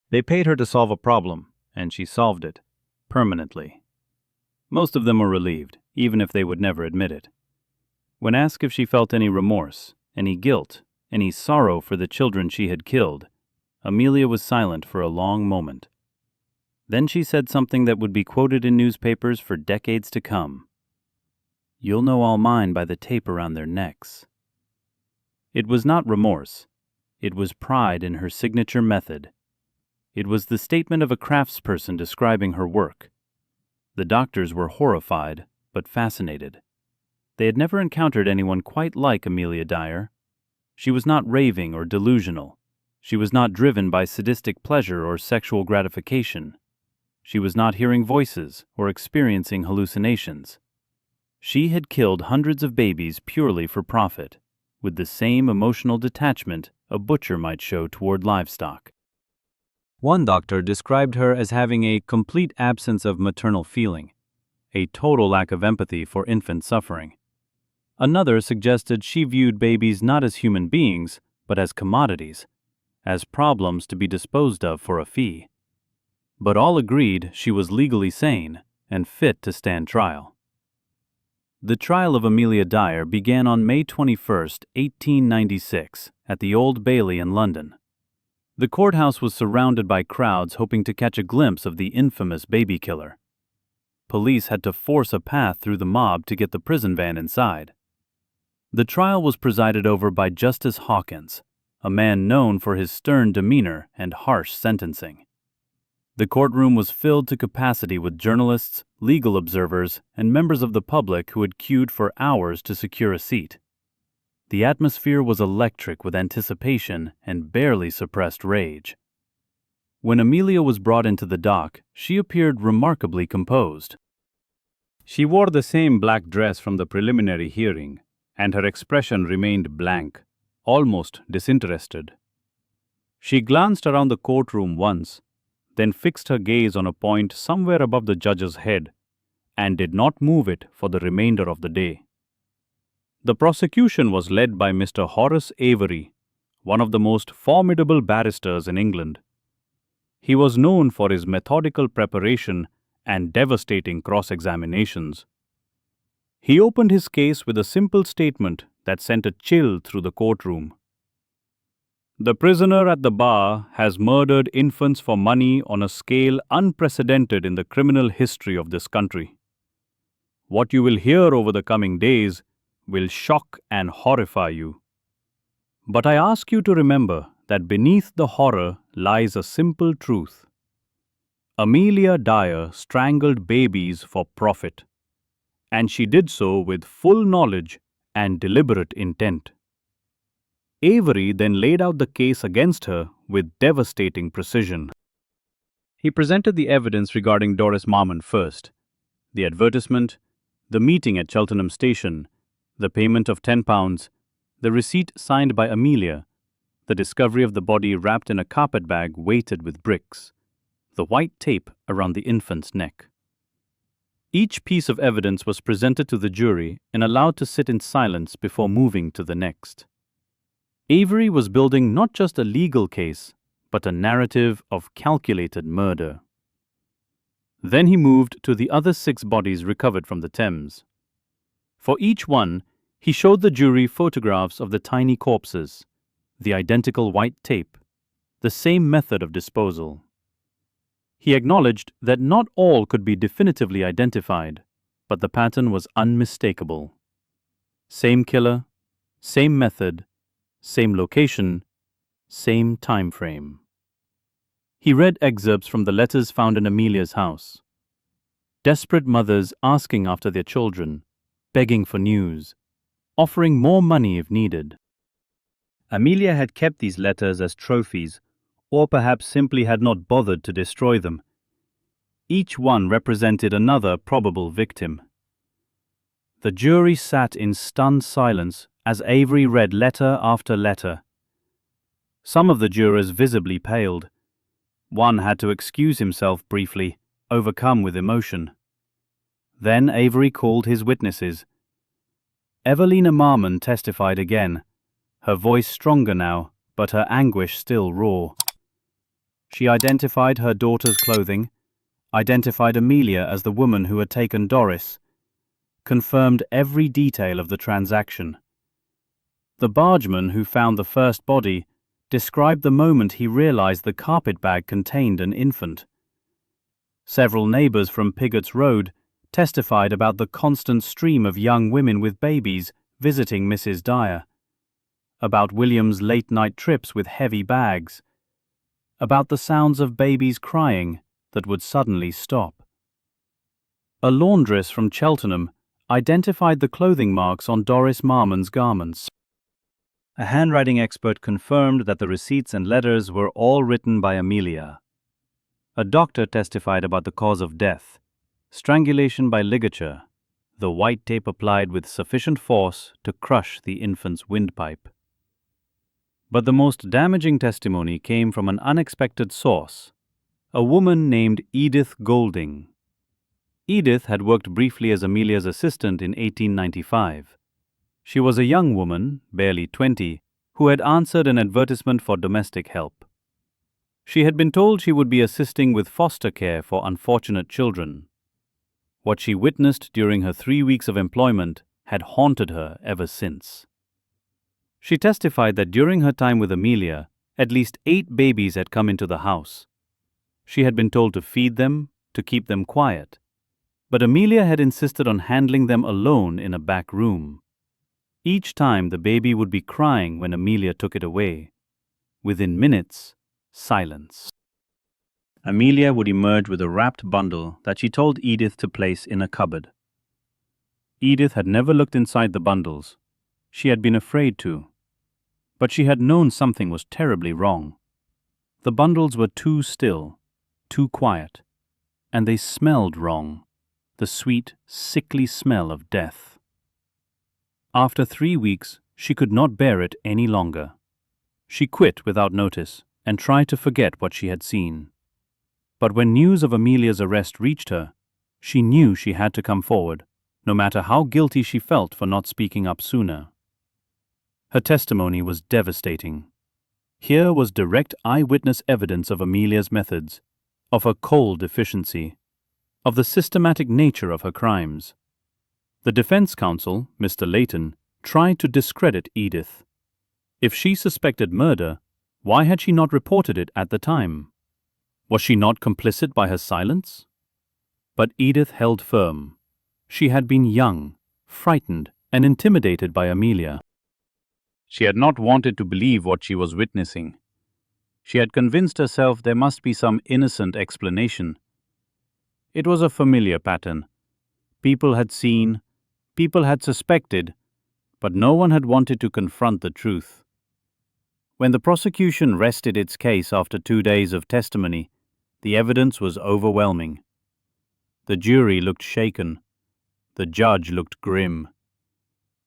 They paid her to solve a problem, and she solved it, permanently. Most of them were relieved, even if they would never admit it. When asked if she felt any remorse, any guilt, any sorrow for the children she had killed, Amelia was silent for a long moment. Then she said something that would be quoted in newspapers for decades to come. "You'll know all mine by the tape around their necks." It was not remorse. It was pride in her signature method. It was the statement of a craftsperson describing her work. The doctors were horrified, but fascinated. They had never encountered anyone quite like Amelia Dyer. She was not raving or delusional. She was not driven by sadistic pleasure or sexual gratification. She was not hearing voices or experiencing hallucinations. She had killed hundreds of babies purely for profit, with the same emotional detachment a butcher might show toward livestock. One doctor described her as having a complete absence of maternal feeling, a total lack of empathy for infant suffering. Another suggested she viewed babies not as human beings, but as commodities, as problems to be disposed of for a fee. But all agreed she was legally sane and fit to stand trial. The trial of Amelia Dyer began on May 21, 1896, at the Old Bailey in London. The courthouse was surrounded by crowds hoping to catch a glimpse of the infamous baby killer. Police had to force a path through the mob to get the prison van inside. The trial was presided over by Justice Hawkins, a man known for his stern demeanor and harsh sentencing. The courtroom was filled to capacity with journalists, legal observers, and members of the public who had queued for hours to secure a seat. The atmosphere was electric with anticipation and barely suppressed rage. When Amelia was brought into the dock, she appeared remarkably composed. She wore the same black dress from the preliminary hearing, and her expression remained blank, almost disinterested. She glanced around the courtroom once, then fixed her gaze on a point somewhere above the judge's head, and did not move it for the remainder of the day. The prosecution was led by Mr. Horace Avery, one of the most formidable barristers in England. He was known for his methodical preparation and devastating cross-examinations. He opened his case with a simple statement that sent a chill through the courtroom. "The prisoner at the bar has murdered infants for money on a scale unprecedented in the criminal history of this country. What you will hear over the coming days will shock and horrify you. But I ask you to remember that beneath the horror lies a simple truth. Amelia Dyer strangled babies for profit, and she did so with full knowledge and deliberate intent." Avery then laid out the case against her with devastating precision. He presented the evidence regarding Doris Marmon first: the advertisement, the meeting at Cheltenham Station, the payment of £10, the receipt signed by Amelia, the discovery of the body wrapped in a carpet bag weighted with bricks, the white tape around the infant's neck. Each piece of evidence was presented to the jury and allowed to sit in silence before moving to the next. Avery was building not just a legal case, but a narrative of calculated murder. Then he moved to the other 6 bodies recovered from the Thames. For each one, he showed the jury photographs of the tiny corpses, the identical white tape, the same method of disposal. He acknowledged that not all could be definitively identified, but the pattern was unmistakable. Same killer, same method, same location, same time frame. He read excerpts from the letters found in Amelia's house. Desperate mothers asking after their children, begging for news, offering more money if needed. Amelia had kept these letters as trophies, or perhaps simply had not bothered to destroy them. Each one represented another probable victim. The jury sat in stunned silence as Avery read letter after letter. Some of the jurors visibly paled. One had to excuse himself briefly, overcome with emotion. Then Avery called his witnesses. Evelina Marmon testified again, her voice stronger now, but her anguish still raw. She identified her daughter's clothing, identified Amelia as the woman who had taken Doris, confirmed every detail of the transaction. The bargeman who found the first body described the moment he realized the carpet bag contained an infant. Several neighbors from Piggott's Road testified about the constant stream of young women with babies visiting Mrs. Dyer, about William's late-night trips with heavy bags, about the sounds of babies crying that would suddenly stop. A laundress from Cheltenham identified the clothing marks on Doris Marmon's garments. A handwriting expert confirmed that the receipts and letters were all written by Amelia. A doctor testified about the cause of death, strangulation by ligature, the white tape applied with sufficient force to crush the infant's windpipe. But the most damaging testimony came from an unexpected source, a woman named Edith Golding. Edith had worked briefly as Amelia's assistant in 1895. She was a young woman, barely 20, who had answered an advertisement for domestic help. She had been told she would be assisting with foster care for unfortunate children. What she witnessed during her 3 weeks of employment had haunted her ever since. She testified that during her time with Amelia, at least 8 babies had come into the house. She had been told to feed them, to keep them quiet, but Amelia had insisted on handling them alone in a back room. Each time the baby would be crying when Amelia took it away. Within minutes, silence. Amelia would emerge with a wrapped bundle that she told Edith to place in a cupboard. Edith had never looked inside the bundles. She had been afraid to. But she had known something was terribly wrong. The bundles were too still, too quiet, and they smelled wrong, the sweet, sickly smell of death. After 3 weeks, she could not bear it any longer. She quit without notice and tried to forget what she had seen. But when news of Amelia's arrest reached her, she knew she had to come forward, no matter how guilty she felt for not speaking up sooner. Her testimony was devastating. Here was direct eyewitness evidence of Amelia's methods, of her cold efficiency, of the systematic nature of her crimes. The defense counsel, Mr. Layton, tried to discredit Edith. If she suspected murder, why had she not reported it at the time? Was she not complicit by her silence? But Edith held firm. She had been young, frightened, and intimidated by Amelia. She had not wanted to believe what she was witnessing. She had convinced herself there must be some innocent explanation. It was a familiar pattern. People had seen, people had suspected, but no one had wanted to confront the truth. When the prosecution rested its case after 2 days of testimony, the evidence was overwhelming. The jury looked shaken. The judge looked grim.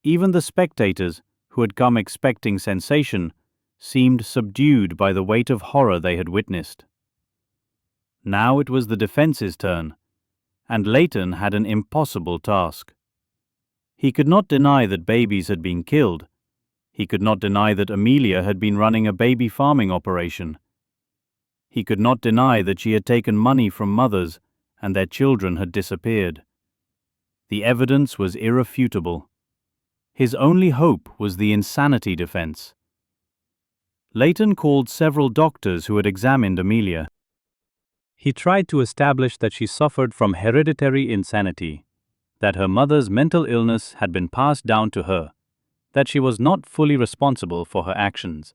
Even the spectators, who had come expecting sensation, seemed subdued by the weight of horror they had witnessed. Now it was the defense's turn, and Layton had an impossible task. He could not deny that babies had been killed. He could not deny that Amelia had been running a baby farming operation. He could not deny that she had taken money from mothers and their children had disappeared. The evidence was irrefutable. His only hope was the insanity defense. Leighton called several doctors who had examined Amelia. He tried to establish that she suffered from hereditary insanity, that her mother's mental illness had been passed down to her, that she was not fully responsible for her actions.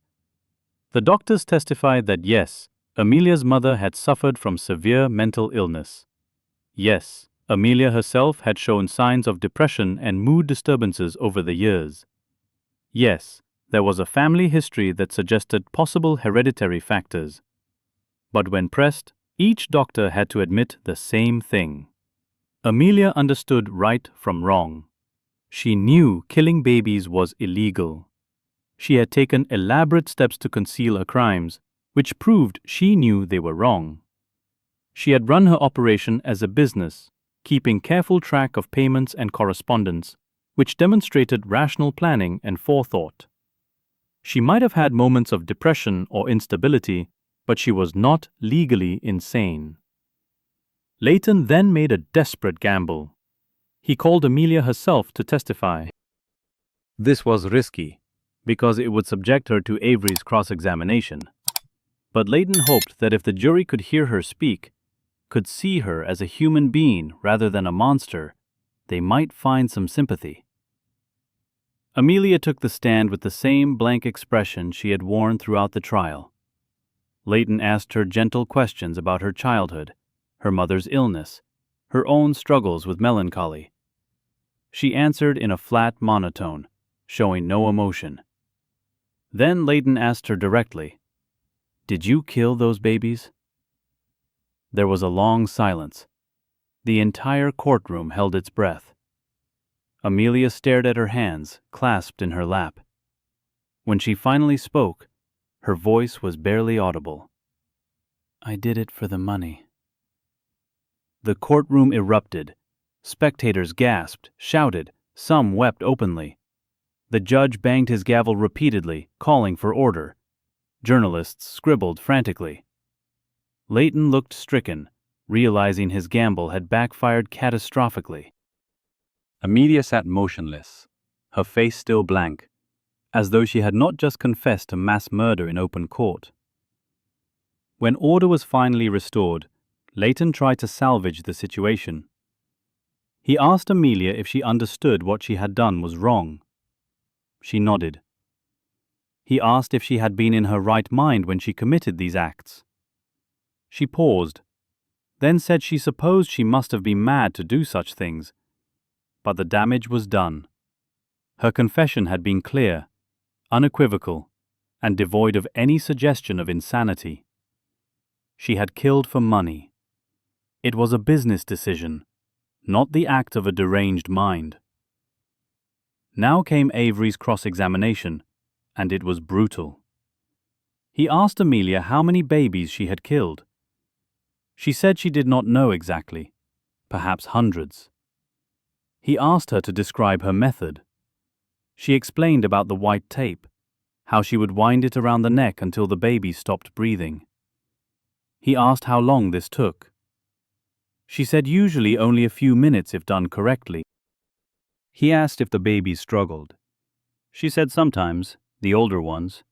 The doctors testified that yes, Amelia's mother had suffered from severe mental illness. Yes, Amelia herself had shown signs of depression and mood disturbances over the years. Yes, there was a family history that suggested possible hereditary factors. But when pressed, each doctor had to admit the same thing. Amelia understood right from wrong. She knew killing babies was illegal. She had taken elaborate steps to conceal her crimes, which proved she knew they were wrong. She had run her operation as a business, keeping careful track of payments and correspondence, which demonstrated rational planning and forethought. She might have had moments of depression or instability, but she was not legally insane. Leighton then made a desperate gamble. He called Amelia herself to testify. This was risky, because it would subject her to Avery's cross-examination. But Leighton hoped that if the jury could hear her speak, could see her as a human being rather than a monster, they might find some sympathy. Amelia took the stand with the same blank expression she had worn throughout the trial. Leighton asked her gentle questions about her childhood, her mother's illness, her own struggles with melancholy. She answered in a flat monotone, showing no emotion. Then Leighton asked her directly, "Did you kill those babies?" There was a long silence. The entire courtroom held its breath. Amelia stared at her hands, clasped in her lap. When she finally spoke, her voice was barely audible. "I did it for the money." The courtroom erupted. Spectators gasped, shouted, some wept openly. The judge banged his gavel repeatedly, calling for order. Journalists scribbled frantically. Leighton looked stricken, realizing his gamble had backfired catastrophically. Amelia sat motionless, her face still blank, as though she had not just confessed to mass murder in open court. When order was finally restored, Leighton tried to salvage the situation. He asked Amelia if she understood what she had done was wrong. She nodded. He asked if she had been in her right mind when she committed these acts. She paused, then said she supposed she must have been mad to do such things. But the damage was done. Her confession had been clear, unequivocal, and devoid of any suggestion of insanity. She had killed for money. It was a business decision, not the act of a deranged mind. Now came Avery's cross-examination, and it was brutal. He asked Amelia how many babies she had killed. She said she did not know exactly, perhaps hundreds. He asked her to describe her method. She explained about the white tape, how she would wind it around the neck until the baby stopped breathing. He asked how long this took. She said usually only a few minutes if done correctly. He asked if the babies struggled. She said sometimes, the older ones.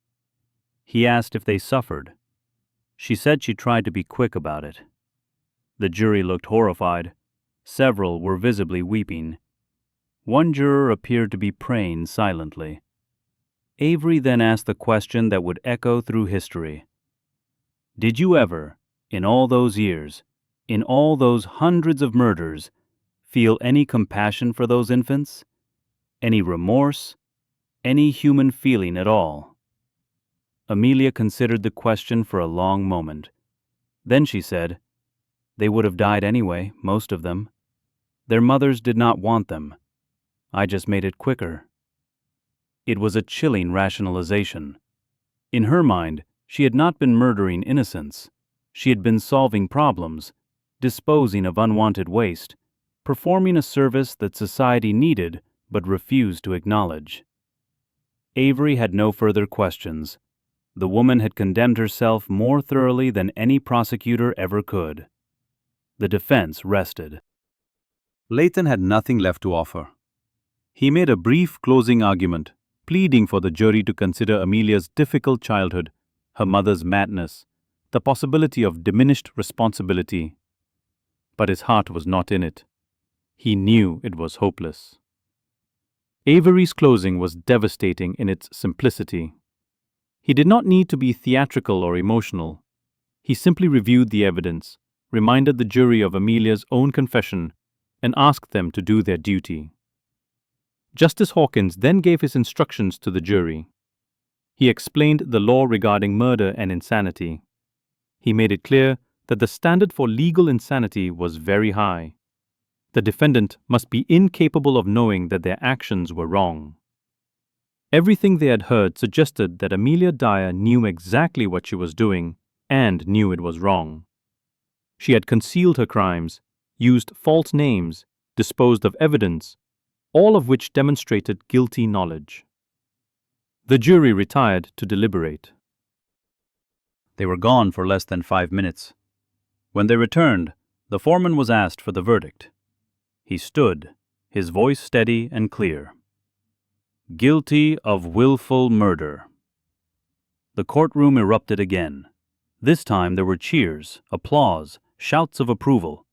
He asked if they suffered. She said she tried to be quick about it. The jury looked horrified. Several were visibly weeping. One juror appeared to be praying silently. Avery then asked the question that would echo through history. Did you ever, in all those years, in all those hundreds of murders, feel any compassion for those infants? Any remorse? Any human feeling at all? Amelia considered the question for a long moment. Then she said, "They would have died anyway, most of them. Their mothers did not want them. I just made it quicker." It was a chilling rationalization. In her mind, she had not been murdering innocents. She had been solving problems, disposing of unwanted waste, performing a service that society needed but refused to acknowledge. Avery had no further questions. The woman had condemned herself more thoroughly than any prosecutor ever could. The defense rested. Leighton had nothing left to offer. He made a brief closing argument, pleading for the jury to consider Amelia's difficult childhood, her mother's madness, the possibility of diminished responsibility. But his heart was not in it. He knew it was hopeless. Avery's closing was devastating in its simplicity. He did not need to be theatrical or emotional. He simply reviewed the evidence, reminded the jury of Amelia's own confession, and asked them to do their duty. Justice Hawkins then gave his instructions to the jury. He explained the law regarding murder and insanity. He made it clear that the standard for legal insanity was very high. The defendant must be incapable of knowing that their actions were wrong. Everything they had heard suggested that Amelia Dyer knew exactly what she was doing and knew it was wrong. She had concealed her crimes, used false names, disposed of evidence, all of which demonstrated guilty knowledge. The jury retired to deliberate. They were gone for less than 5 minutes. When they returned, the foreman was asked for the verdict. He stood, his voice steady and clear. Guilty of willful murder. The courtroom erupted again. This time there were cheers, applause, shouts of approval.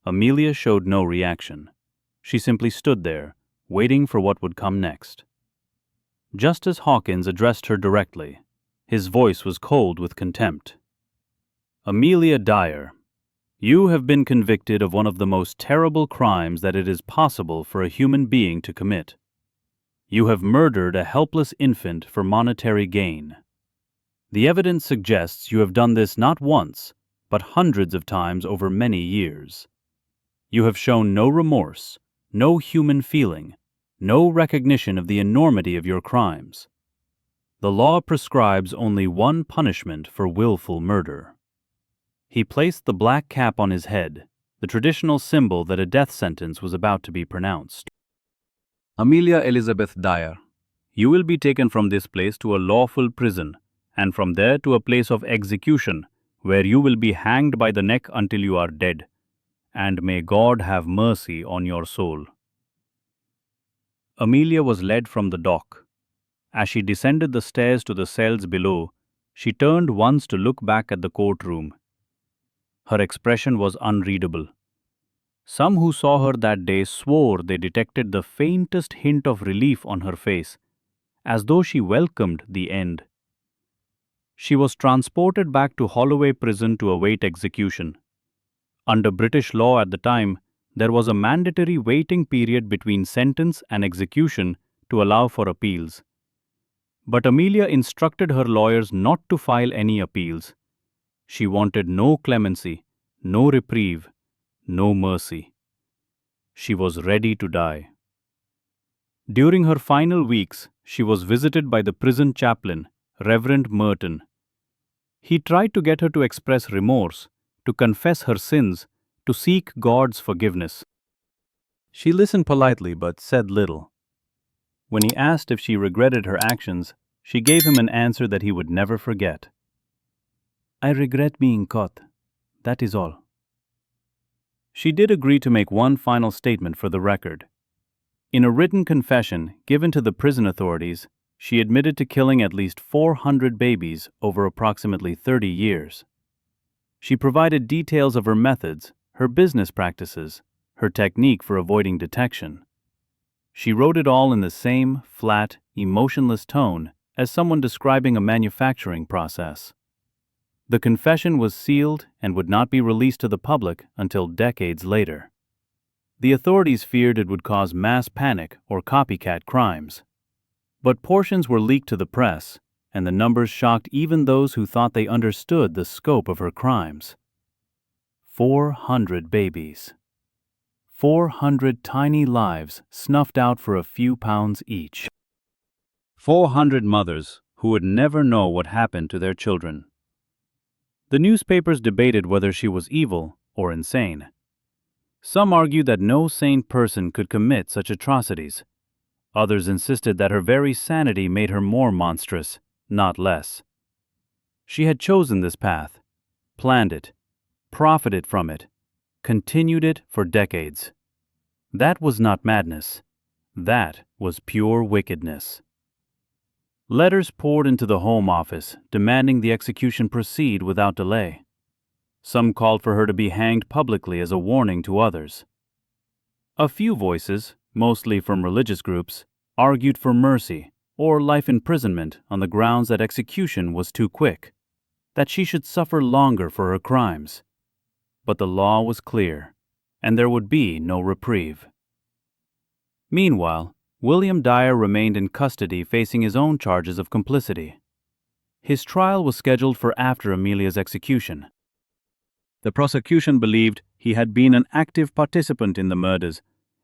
Amelia showed no reaction. She simply stood there, waiting for what would come next. Justice Hawkins addressed her directly. His voice was cold with contempt. Amelia Dyer, you have been convicted of one of the most terrible crimes that it is possible for a human being to commit. You have murdered a helpless infant for monetary gain. The evidence suggests you have done this not once, but hundreds of times over many years. You have shown no remorse, no human feeling, no recognition of the enormity of your crimes. The law prescribes only one punishment for willful murder. He placed the black cap on his head, the traditional symbol that a death sentence was about to be pronounced. Amelia Elizabeth Dyer, you will be taken from this place to a lawful prison, and from there to a place of execution, where you will be hanged by the neck until you are dead, and may God have mercy on your soul. Amelia was led from the dock. As she descended the stairs to the cells below, she turned once to look back at the courtroom. Her expression was unreadable. Some who saw her that day swore they detected the faintest hint of relief on her face, as though she welcomed the end. She was transported back to Holloway Prison to await execution. Under British law at the time, there was a mandatory waiting period between sentence and execution to allow for appeals. But Amelia instructed her lawyers not to file any appeals. She wanted no clemency, no reprieve, no mercy. She was ready to die. During her final weeks, she was visited by the prison chaplain, Reverend Merton. He tried to get her to express remorse, to confess her sins, to seek God's forgiveness. She listened politely but said little. When he asked if she regretted her actions, she gave him an answer that he would never forget. I regret being caught. That is all. She did agree to make one final statement for the record. In a written confession given to the prison authorities, she admitted to killing at least 400 babies over approximately 30 years. She provided details of her methods, her business practices, her technique for avoiding detection. She wrote it all in the same flat, emotionless tone as someone describing a manufacturing process. The confession was sealed and would not be released to the public until decades later. The authorities feared it would cause mass panic or copycat crimes. But portions were leaked to the press, and the numbers shocked even those who thought they understood the scope of her crimes. 400 babies. 400 tiny lives snuffed out for a few pounds each. 400 mothers who would never know what happened to their children. The newspapers debated whether she was evil or insane. Some argued that no sane person could commit such atrocities. Others insisted that her very sanity made her more monstrous, not less. She had chosen this path, planned it, profited from it, continued it for decades. That was not madness. That was pure wickedness. Letters poured into the Home Office demanding the execution proceed without delay. Some called for her to be hanged publicly as a warning to others. A few voices, mostly from religious groups, argued for mercy or life imprisonment on the grounds that execution was too quick, that she should suffer longer for her crimes. But the law was clear, and there would be no reprieve. Meanwhile, William Dyer remained in custody facing his own charges of complicity. His trial was scheduled for after Amelia's execution. The prosecution believed he had been an active participant in the murders,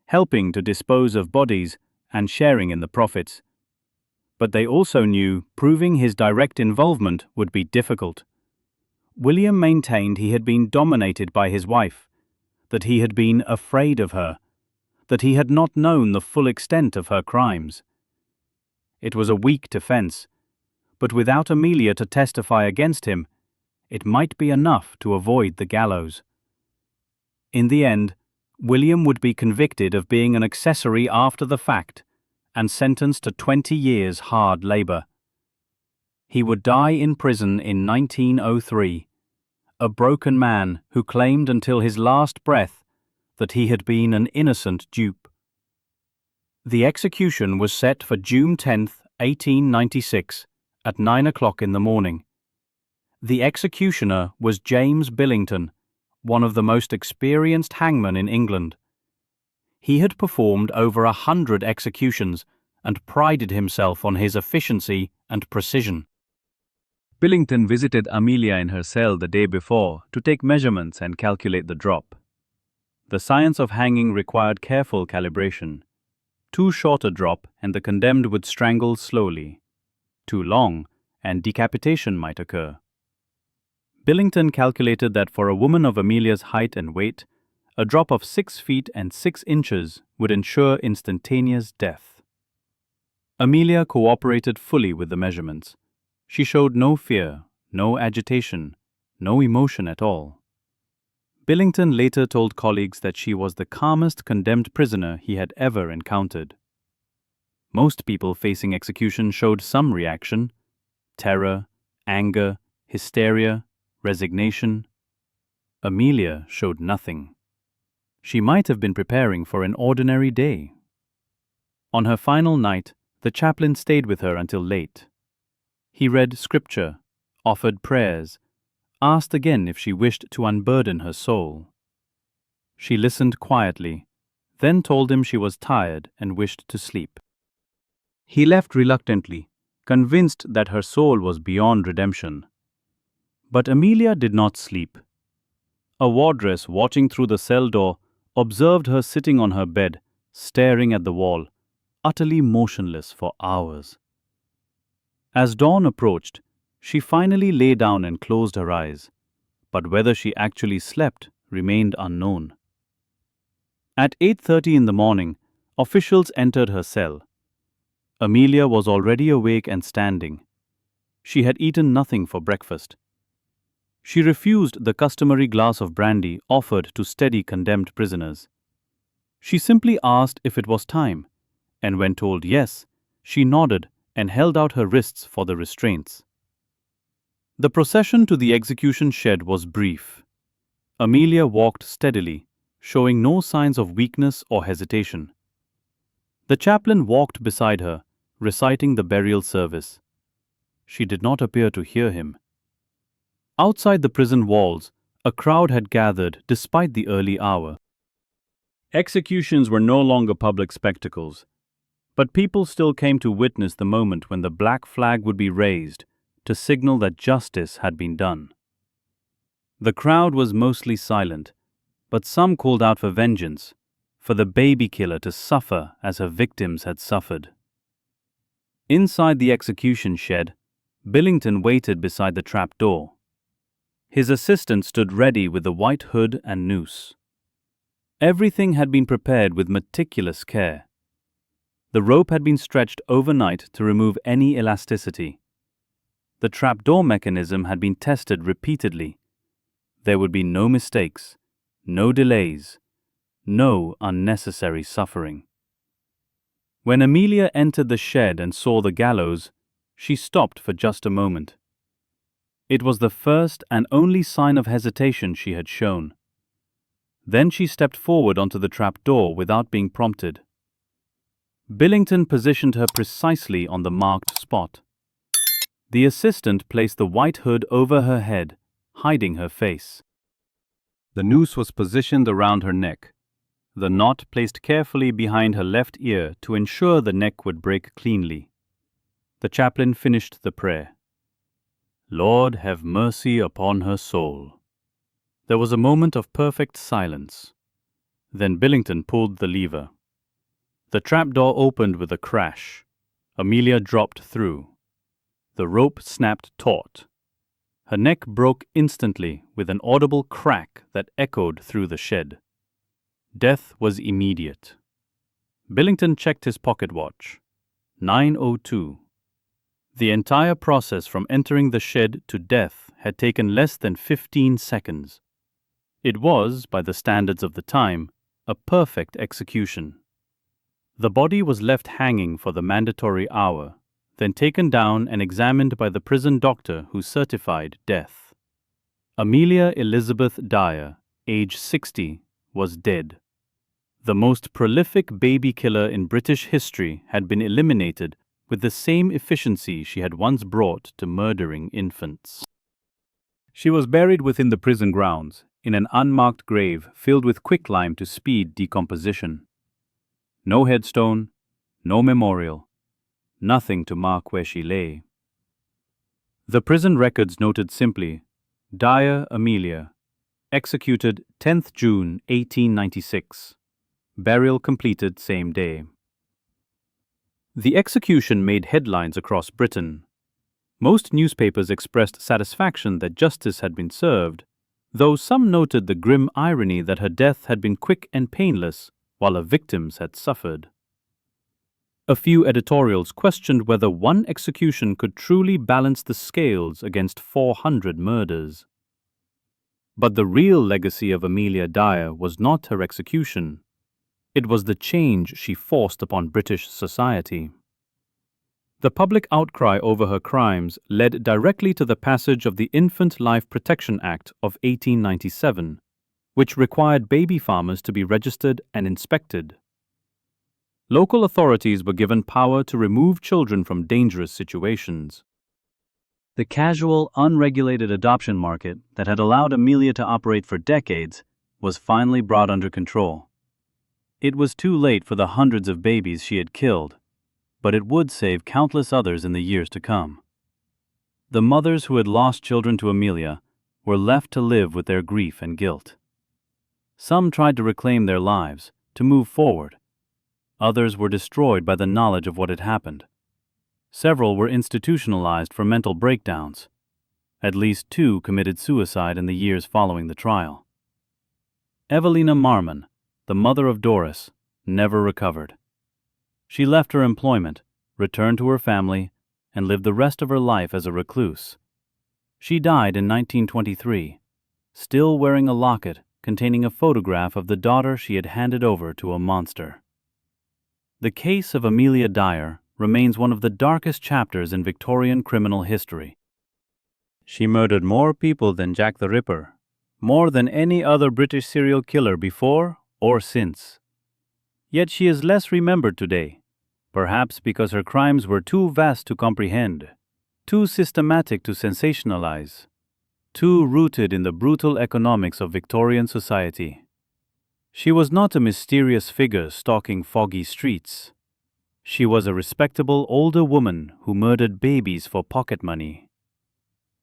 helping to dispose of bodies and sharing in the profits. But they also knew proving his direct involvement would be difficult. William maintained he had been dominated by his wife, that he had been afraid of her, that he had not known the full extent of her crimes. It was a weak defense, but without Amelia to testify against him, it might be enough to avoid the gallows. In the end, William would be convicted of being an accessory after the fact and sentenced to 20 years hard labor. He would die in prison in 1903, a broken man who claimed until his last breath that he had been an innocent dupe. The execution was set for June 10, 1896, at 9 o'clock in the morning. The executioner was James Billington, one of the most experienced hangmen in England. He had performed over 100 executions and prided himself on his efficiency and precision. Billington visited Amelia in her cell the day before to take measurements and calculate the drop. The science of hanging required careful calibration. Too short a drop and the condemned would strangle slowly. Too long and decapitation might occur. Billington calculated that for a woman of Amelia's height and weight, a drop of 6 feet and 6 inches would ensure instantaneous death. Amelia cooperated fully with the measurements. She showed no fear, no agitation, no emotion at all. Billington later told colleagues that she was the calmest condemned prisoner he had ever encountered. Most people facing execution showed some reaction: terror, anger, hysteria, resignation. Amelia showed nothing. She might have been preparing for an ordinary day. On her final night, the chaplain stayed with her until late. He read scripture, offered prayers, asked again if she wished to unburden her soul. She listened quietly, then told him she was tired and wished to sleep. He left reluctantly, convinced that her soul was beyond redemption. But Amelia did not sleep. A wardress watching through the cell door observed her sitting on her bed, staring at the wall, utterly motionless for hours. As dawn approached, she finally lay down and closed her eyes, but whether she actually slept remained unknown. At 8:30 in the morning, officials entered her cell. Amelia was already awake and standing. She had eaten nothing for breakfast. She refused the customary glass of brandy offered to steady condemned prisoners. She simply asked if it was time, and when told yes, she nodded and held out her wrists for the restraints. The procession to the execution shed was brief. Amelia walked steadily, showing no signs of weakness or hesitation. The chaplain walked beside her, reciting the burial service. She did not appear to hear him. Outside the prison walls, a crowd had gathered despite the early hour. Executions were no longer public spectacles, but people still came to witness the moment when the black flag would be raised to signal that justice had been done. The crowd was mostly silent, but some called out for vengeance, for the baby killer to suffer as her victims had suffered. Inside the execution shed, Billington waited beside the trap door. His assistant stood ready with the white hood and noose. Everything had been prepared with meticulous care. The rope had been stretched overnight to remove any elasticity. The trapdoor mechanism had been tested repeatedly. There would be no mistakes, no delays, no unnecessary suffering. When Amelia entered the shed and saw the gallows, she stopped for just a moment. It was the first and only sign of hesitation she had shown. Then she stepped forward onto the trapdoor without being prompted. Billington positioned her precisely on the marked spot. The assistant placed the white hood over her head, hiding her face. The noose was positioned around her neck, the knot placed carefully behind her left ear to ensure the neck would break cleanly. The chaplain finished the prayer. "Lord, have mercy upon her soul." There was a moment of perfect silence. Then Billington pulled the lever. The trapdoor opened with a crash. Amelia dropped through. The rope snapped taut. Her neck broke instantly with an audible crack that echoed through the shed. Death was immediate. Billington checked his pocket watch. 9:02. The entire process from entering the shed to death had taken less than 15 seconds. It was, by the standards of the time, a perfect execution. The body was left hanging for the mandatory hour, then taken down and examined by the prison doctor who certified death. Amelia Elizabeth Dyer, age 60, was dead. The most prolific baby killer in British history had been eliminated with the same efficiency she had once brought to murdering infants. She was buried within the prison grounds, in an unmarked grave filled with quicklime to speed decomposition. No headstone, no memorial, nothing to mark where she lay. The prison records noted simply, Dyer Amelia, executed 10th June 1896. Burial completed same day. The execution made headlines across Britain. Most newspapers expressed satisfaction that justice had been served, though some noted the grim irony that her death had been quick and painless, while her victims had suffered. A few editorials questioned whether one execution could truly balance the scales against 400 murders. But the real legacy of Amelia Dyer was not her execution. It was the change she forced upon British society. The public outcry over her crimes led directly to the passage of the Infant Life Protection Act of 1897, which required baby farmers to be registered and inspected. Local authorities were given power to remove children from dangerous situations. The casual, unregulated adoption market that had allowed Amelia to operate for decades was finally brought under control. It was too late for the hundreds of babies she had killed, but it would save countless others in the years to come. The mothers who had lost children to Amelia were left to live with their grief and guilt. Some tried to reclaim their lives, to move forward. Others were destroyed by the knowledge of what had happened. Several were institutionalized for mental breakdowns. At least 2 committed suicide in the years following the trial. Evelina Marmon, the mother of Doris, never recovered. She left her employment, returned to her family, and lived the rest of her life as a recluse. She died in 1923, still wearing a locket containing a photograph of the daughter she had handed over to a monster. The case of Amelia Dyer remains one of the darkest chapters in Victorian criminal history. She murdered more people than Jack the Ripper, more than any other British serial killer before or since. Yet she is less remembered today, perhaps because her crimes were too vast to comprehend, too systematic to sensationalize, too rooted in the brutal economics of Victorian society. She was not a mysterious figure stalking foggy streets. She was a respectable older woman who murdered babies for pocket money.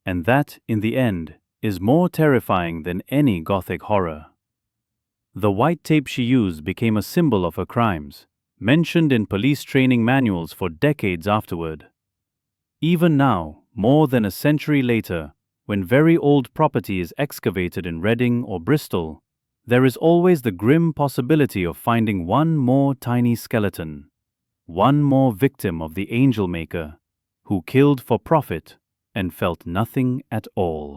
And that, in the end, is more terrifying than any Gothic horror. The white tape she used became a symbol of her crimes, mentioned in police training manuals for decades afterward. Even now, more than a century later, when very old property is excavated in Reading or Bristol, there is always the grim possibility of finding one more tiny skeleton, one more victim of the angel maker, who killed for profit and felt nothing at all.